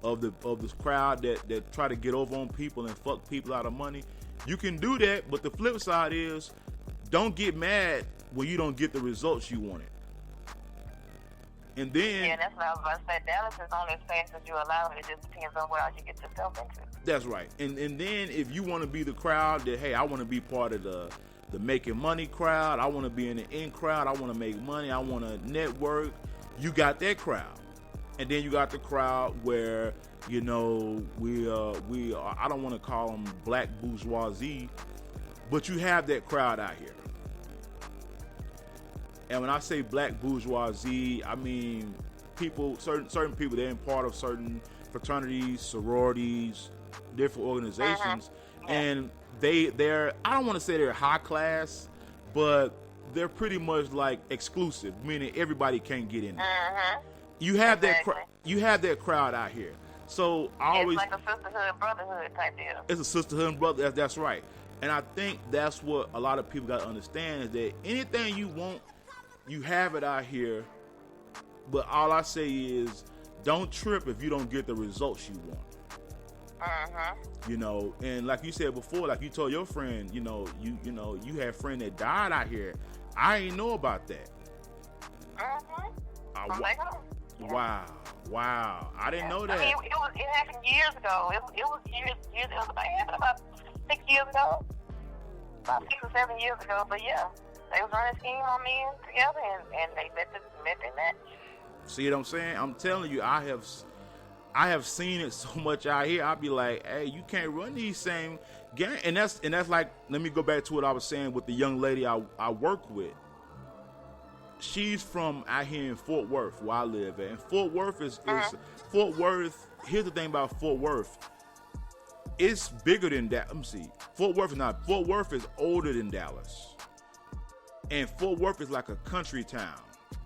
of this crowd that try to get over on people and fuck people out of money, you can do that. But the flip side is, don't get mad when you don't get the results you wanted. And then, yeah, that's what I was about to say. Dallas is only as fast as you allow it. It just depends on what else you get yourself into. That's right. And then if you want to be the crowd that, hey, I want to be part of the making money crowd. I want to be in the in crowd. I want to make money. I want to network. You got that crowd. And then you got the crowd where, you know, we are, I don't want to call them black bourgeoisie, but you have that crowd out here. And when I say black bourgeoisie, I mean people, certain people, they're in part of certain fraternities, sororities, different organizations, and they're, I don't want to say they're high class, but they're pretty much like exclusive, meaning everybody can't get in there. You have you have that crowd out here. So I always, it's like a sisterhood, brotherhood type deal. It's a sisterhood and brother. That's right. And I think that's what a lot of people got to understand, is that anything you want, you have it out here. But all I say is, don't trip if you don't get the results you want. You know, and like you said before, like you told your friend, you know, you had a friend that died out here. I ain't know about that. Wow. I didn't know that. I mean, it happened years ago. It was happened about 6 years ago. About 6 or 7 years ago. But yeah, they was running a scheme on me together, and they met in that. See what I'm saying? I'm telling you, I have seen it so much out here. I'll be like, hey, you can't run these same games. And that's like, let me go back to what I was saying with the young lady I work with. She's from out here in Fort Worth, where I live at. And Fort Worth is Fort Worth. Here's the thing about Fort Worth. It's bigger than that. Let me see. Fort Worth is older than Dallas. And Fort Worth is like a country town.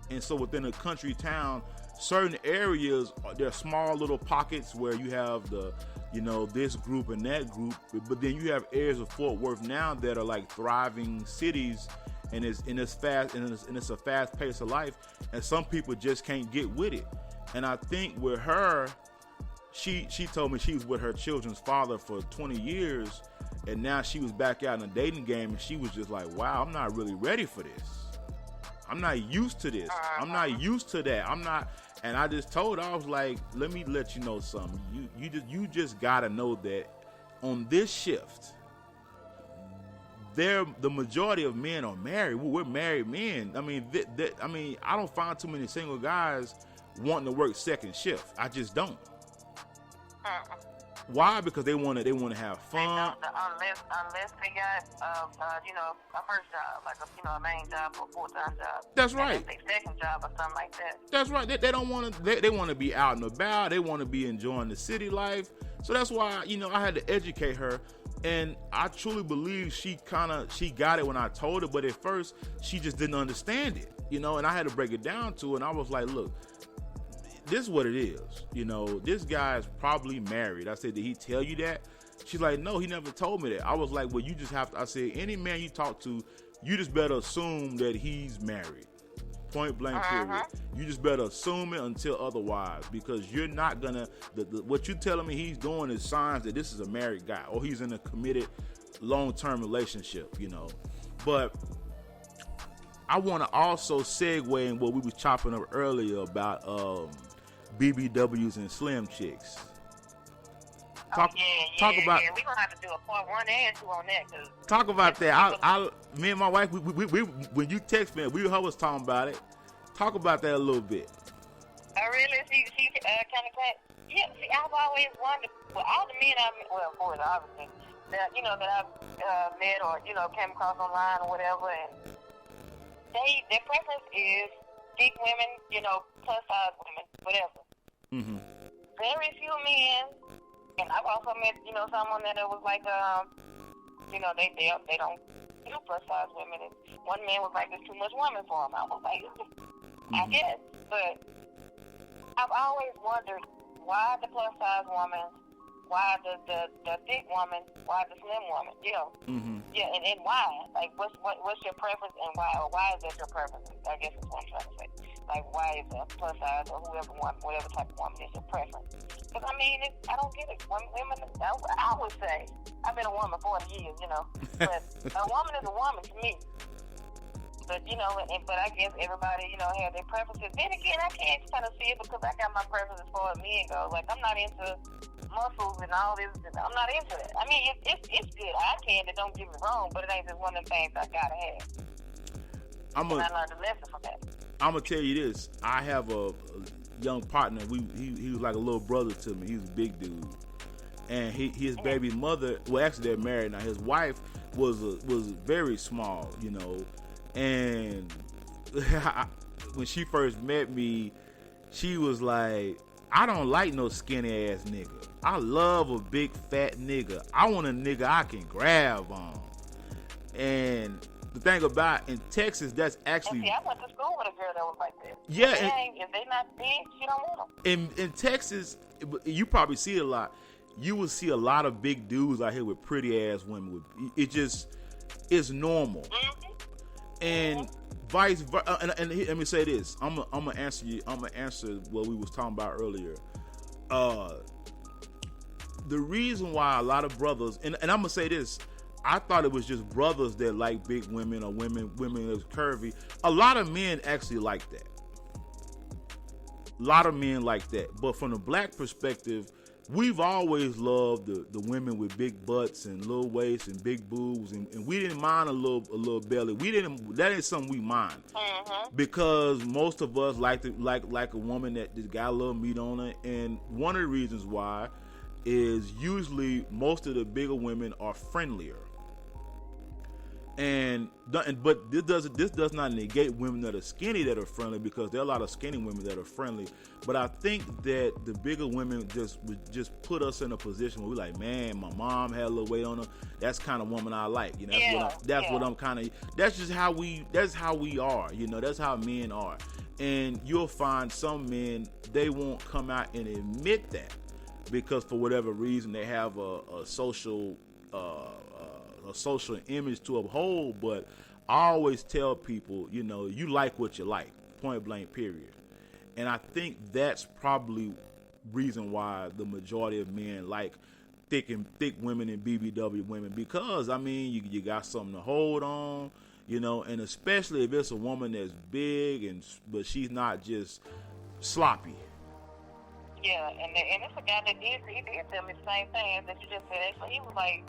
And so within a country town, certain areas, there are small little pockets where you have the, you know, this group and that group. But then you have areas of Fort Worth now that are like thriving cities. And it's a fast pace of life, and some people just can't get with it. And I think with her, she told me she was with her children's father for 20 years, and now she was back out in the dating game, and she was just like, wow, I'm not really ready for this. I'm not used to this. I'm not used to that. I'm not. And I just told her, I was like, let me let you know something. You just gotta know that on this shift, the majority of men are married. We're married men. I mean, I don't find too many single guys wanting to work second shift. I just don't. Why? Because they want to have fun. Unless they got a first job, like a main job or a full-time job. That's right. Their second job or something like that. That's right. They don't want to. They want to be out and about. They want to be enjoying the city life. So that's why I had to educate her. And I truly believe she got it when I told her, but at first she just didn't understand it, and I had to break it down to her, and I was like, look, this is what it is. This guy's probably married. I said, did he tell you that? She's like, no, he never told me that. I was like, well, you just have to, I said, any man you talk to, you just better assume that he's married. Point blank period. You just better assume it until otherwise, because you're not gonna, what you're telling me he's doing is signs that this is a married guy or he's in a committed long-term relationship, But I want to also segue in what we was chopping up earlier about BBWs and Slim Chicks. Talk about. We're gonna have to do a part 1 and 2 on that. Talk about that. Me and my wife, we when you text me, we was talking about it. Talk about that a little bit. Really? She kind of. Yeah. See, I've always wondered. Well, all the men of course, obviously, that I've met or came across online or whatever, and their preference is thick women, plus size women, whatever. Very few men. And I've also met, someone that was like, they don't do plus size women. And one man was like, there's too much women for him. I was like, I guess. But I've always wondered why the plus size woman, why the thick woman, why the slim woman, Yeah, and why? Like, what's your preference and why? Or why is that your preference? I guess is what I'm trying to say. Like, why is a plus size or whatever type of woman is your preference? Because, I don't get it. Women, I would say, I've been a woman 40 years, but a woman is a woman to me. But but I guess everybody, have their preferences. Then again, I can't kind of see it because I got my preferences as far as men go. Like, I'm not into muscles and all this. I'm not into it. I mean, it's good. I can. Don't get me wrong, but it ain't just one of the things I gotta have. I learned a lesson from that. I'm gonna tell you this. I have a young partner. He was like a little brother to me. He was a big dude, and his baby mother. Well, actually, they're married now. His wife was very small, and when she first met me, she was like, "I don't like no skinny ass nigga. I love a big fat nigga. I want a nigga I can grab on." And the thing about in Texas, that's actually. See, I went to school with a girl that was like that. Yeah, if they not big, she don't want them. In Texas, you probably see it a lot. You will see a lot of big dudes out here with pretty ass women. It's normal. Mm-hmm. And vice versa. And let me say this. I'm gonna answer you. I'm gonna answer what we was talking about earlier. The reason why a lot of brothers, and I'm gonna say this. I thought it was just brothers that like big women or women that's curvy. A lot of men actually like that. A lot of men like that. But from the black perspective, we've always loved the women with big butts and little waists and big boobs, and we didn't mind a little belly. That ain't something we mind. Mm-hmm. Because most of us like a woman that just got a little meat on her. And one of the reasons why is usually most of the bigger women are friendlier. But this does not negate women that are skinny that are friendly, because there are a lot of skinny women that are friendly. But I think that the bigger women just put us in a position where we're like, man, my mom had a little weight on her. That's kind of woman I like. What I'm kind of. That's just how we. That's how we are. That's how men are. And you'll find some men, they won't come out and admit that, because for whatever reason they have a social image to uphold. But I always tell people, you like what you like, point blank, period. And I think that's probably reason why the majority of men like thick women and BBW women, because you got something to hold on, and especially if it's a woman that's big but she's not just sloppy. Yeah, and it's a guy that he did tell me the same thing that you just said. Actually, he was like,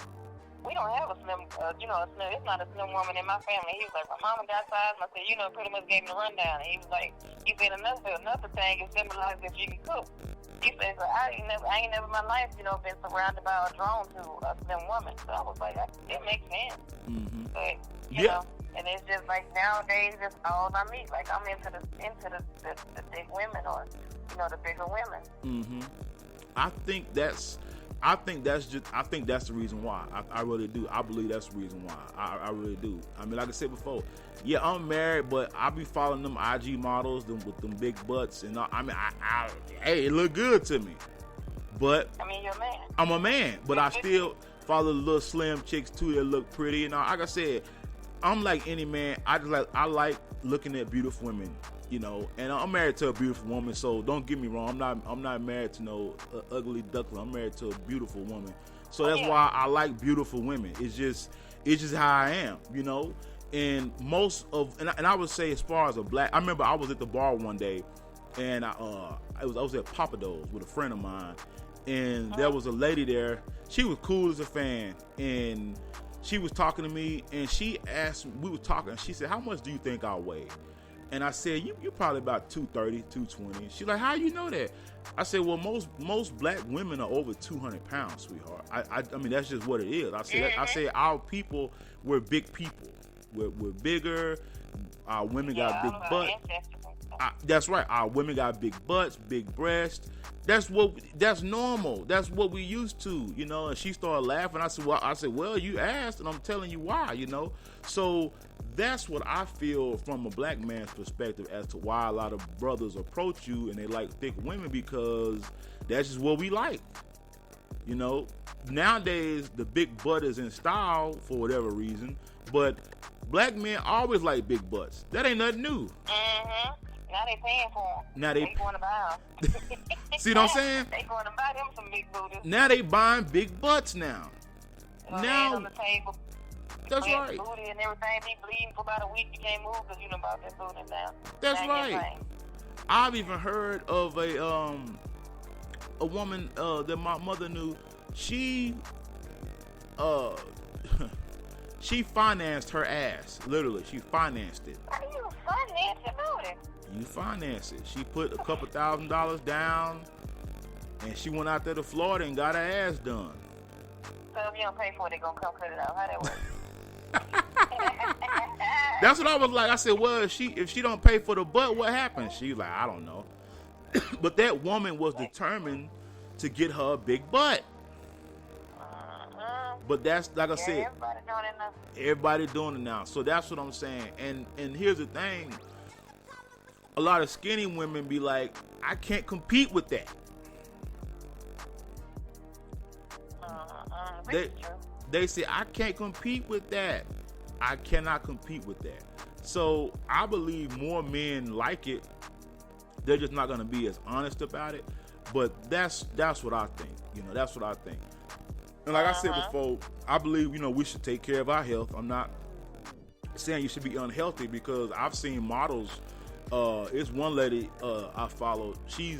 we don't have a slim, it's not a slim woman in my family. He was like, my mama got size, and I said, pretty much gave me the rundown. And he was like, another thing is symbolized that you can cook. He said, I ain't never in my life, been surrounded by or drawn to a slim woman. So I was like, it makes sense. Mm-hmm. But, you know, and it's just like nowadays, it's all I meet. Like, I'm into the big women, or, the bigger women. Mm-hmm. I think that's the reason why. I really do. I believe that's the reason why. I really do. Like I said before, yeah, I'm married, but I be following them IG models with them big butts, and hey, it look good to me. But you're a man. I'm a man, but I still follow the little slim chicks too that look pretty. And like I said, I'm like any man. I like looking at beautiful women. And I'm married to a beautiful woman, so don't get me wrong. I'm not married to no ugly duckling. I'm married to a beautiful woman, so that's why I like beautiful women. It's just how I am, And and I would say, as far as a black, I remember I was at the bar one day, and I was at Papa Do's with a friend of mine, and there was a lady there. She was cool as a fan, and she was talking to me, and she asked, we were talking, and she said, "How much do you think I weigh?" And I said, you're probably about 230, 220. She's like, how you know that? I said, well, most black women are over 200 pounds, sweetheart. I mean, that's just what it is. I said, our people, we're big people. We're bigger. Our women got big butts. That's right. Our women got big butts, big breasts. That's normal. That's what we used to, And she started laughing. I said, well, you asked, and I'm telling you why, So that's what I feel from a black man's perspective as to why a lot of brothers approach you and they like thick women, because that's just what we like. Nowadays the big butt is in style for whatever reason, but black men always like big butts. That ain't nothing new. Mm-hmm. Now they paying for them. Now they going to buy them. See what I'm saying? They going to buy them some big booties. Now they buying big butts now. Now on the table. That's Bleed right. booty and everything be bleeding for about a week. You can't move because you know about that booty now. That's Now you get right. pain. I've even heard of a woman that my mother knew. She she financed her ass. Literally, she financed it. How do you finance your booty? You finance it. She put a couple $1,000s down, and she went out there to Florida and got her ass done. So if you don't pay for it, they're going to come cut it out. How that work? That's what I was like. I said, well, if she don't pay for the butt, what happens? She was like, I don't know. But that woman was determined to get her a big butt. But that's, like I said, Everybody doing it now. everybody doing it now. So that's what I'm saying. And here's the thing. A lot of skinny women be like, I can't compete with that. Which is true. They say, I can't compete with that. I cannot compete with that. So I believe more men like it. They're just not going to be as honest about it. But that's what I think. You know, that's what I think. And like I said before, I believe, you know, we should take care of our health. I'm not saying you should be unhealthy, because I've seen models. It's one lady I followed. She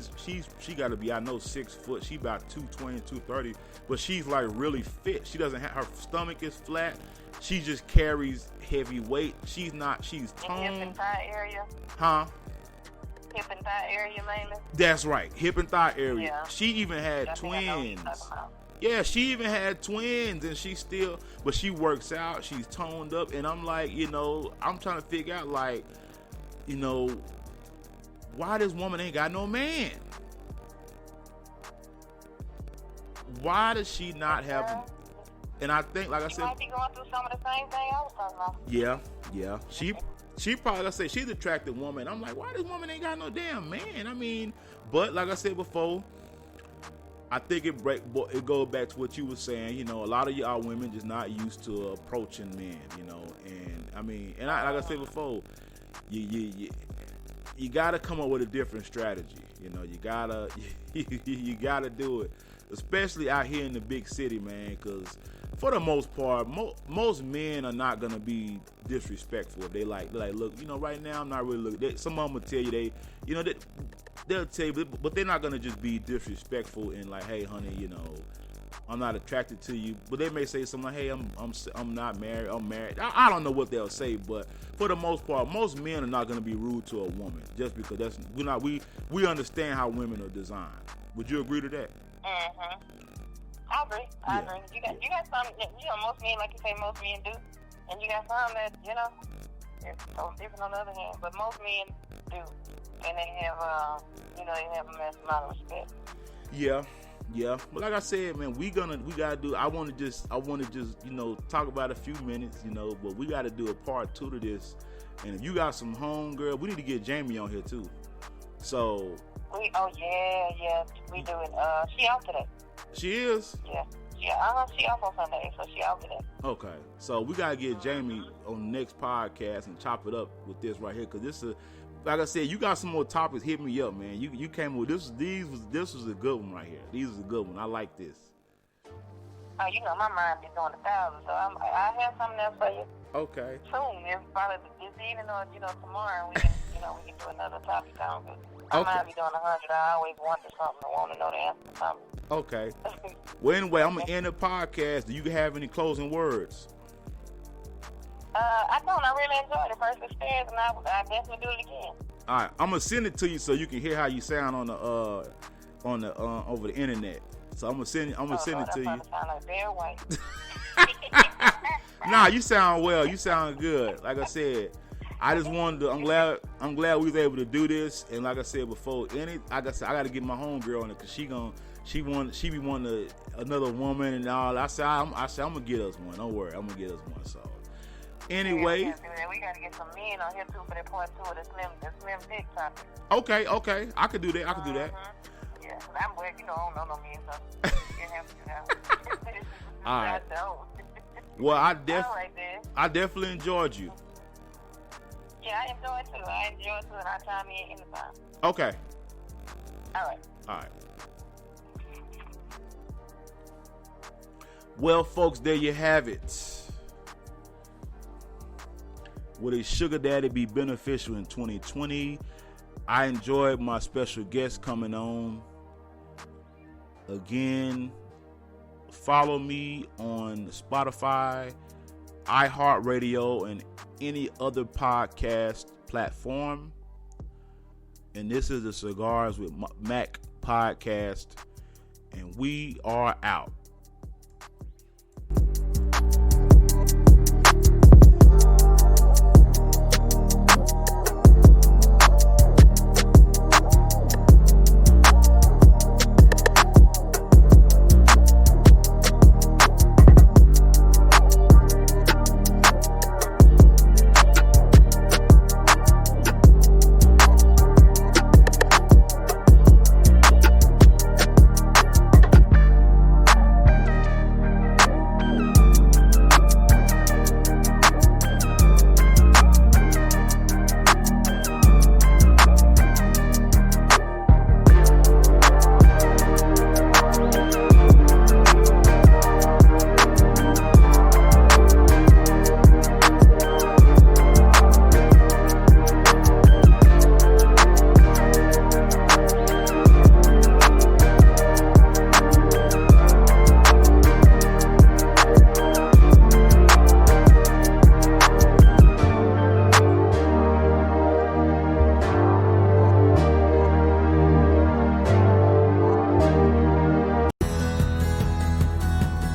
got to be, I know, 6 foot. She about 220, 230, but she's like really fit. She doesn't have, her stomach is flat. She just carries heavy weight. She's In hip toned. and thigh area? Huh? Hip and thigh area mainly? That's right, hip and thigh area. Yeah. She even had I think I know what you're twins. talking about. Yeah, she even had twins, and but she works out. She's toned up, and I'm like, you know, I'm trying to figure out, like, you know, why this woman ain't got no man? Why does she not have him? And I think, like I She said, might be going through some of the same thing I was talking about. yeah. She probably, let's say, she's an attractive woman. I'm like, why this woman ain't got no damn man? I mean, but like I said before, I think it goes back to what you were saying. You know, a lot of y'all women just not used to approaching men. You know, and I mean, and like I said before, you gotta come up with a different strategy. You know, you gotta do it, especially out here in the big city, man. Because for the most part, most men are not gonna be disrespectful. They like, look, you know, right now I'm not really looking. Some of them will tell you they'll tell you, but they're not gonna just be disrespectful and like, hey, honey, you know, I'm not attracted to you. But they may say something like, hey, I'm not married. I'm married. I don't know what they'll say, but for the most part, most men are not gonna be rude to a woman just because we understand how women are designed. Would you agree to that? Mm-hmm. I agree. You got some, you know, most men, like you say, most men do. And you got some that, you know, it's so different on the other hand. But most men do. And they have, you know, they have a mass amount of respect. Yeah. But like I said, man, we gotta do. I want to just, you know, talk about a few minutes, you know. But we got to do a part 2 to this. And if you got some home girl, we need to get Jamie on here too. So. We do it. She out today. She is. Yeah. She off on Sunday, so she out today. Okay, so we gotta get Jamie on the next podcast and chop it up with this right here, because this is, like I said, you got some more topics. Hit me up, man. You came with this. This was a good one right here. These was a good one. I like this. Oh, you know my mind is on 1,000, so I have something else for you. Okay. Soon, it's probably this evening or tomorrow. We can do another topic on it. I might be doing 100. I always wonder something. I want to know the answer to something. Okay. Well, anyway, I'm gonna end the podcast. Do you have any closing words? I don't. I really enjoyed the first experience, and I definitely do it again. All right, I'm gonna send it to you so you can hear how you sound on the over the internet. So I'm gonna send it to you. Sound like Bear White. Nah, you sound well. You sound good. Like I said, I just wanted to. I'm glad we was able to do this. And like I said before, I got to get my homegirl on it because she be wanting another woman and all. I said I'm gonna get us one. Don't worry, I'm gonna get us one. So anyway, we gotta get some men on here too for that part 2 of the slim dick topic. Okay, I could do that. Yeah, I'm glad I don't know no men, so you have to do that. All right. I don't. Well, All right, then. I definitely enjoyed you. Yeah, I enjoyed too. And I'll chime in anytime. Okay. All right. Well, folks, there you have it. Will a sugar daddy be beneficial in 2020? I enjoyed my special guest coming on. Again, follow me on Spotify, iHeartRadio, and any other podcast platform. And this is the Cigars with Mac podcast, and we are out.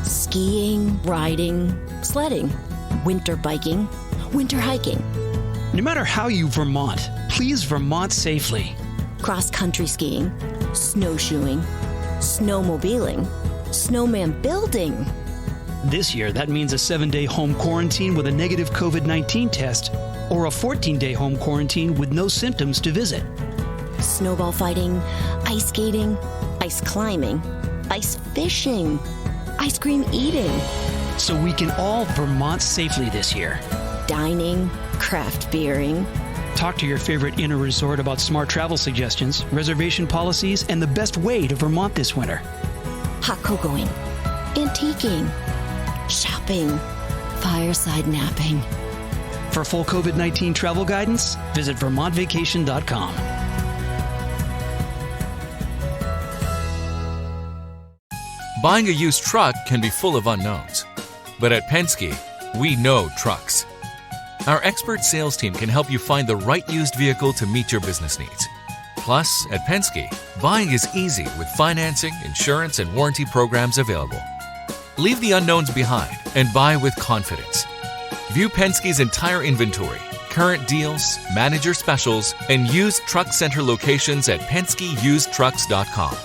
Skiing, riding, sledding, winter biking, winter hiking. No matter how you Vermont, please Vermont safely. Cross-country skiing, snowshoeing, snowmobiling, snowman building. This year, that means a 7-day home quarantine with a negative COVID-19 test or a 14-day home quarantine with no symptoms to visit. Snowball fighting, ice skating, ice climbing, ice fishing, ice cream eating. So we can all Vermont safely this year. Dining, craft beering. Talk to your favorite inner resort about smart travel suggestions, reservation policies, and the best way to Vermont this winter. Hot cocoaing, antiquing, shopping, fireside napping. For full COVID-19 travel guidance, visit VermontVacation.com. Buying a used truck can be full of unknowns. But at Penske, we know trucks. Our expert sales team can help you find the right used vehicle to meet your business needs. Plus, at Penske, buying is easy with financing, insurance, and warranty programs available. Leave the unknowns behind and buy with confidence. View Penske's entire inventory, current deals, manager specials, and used truck center locations at PenskeUsedTrucks.com.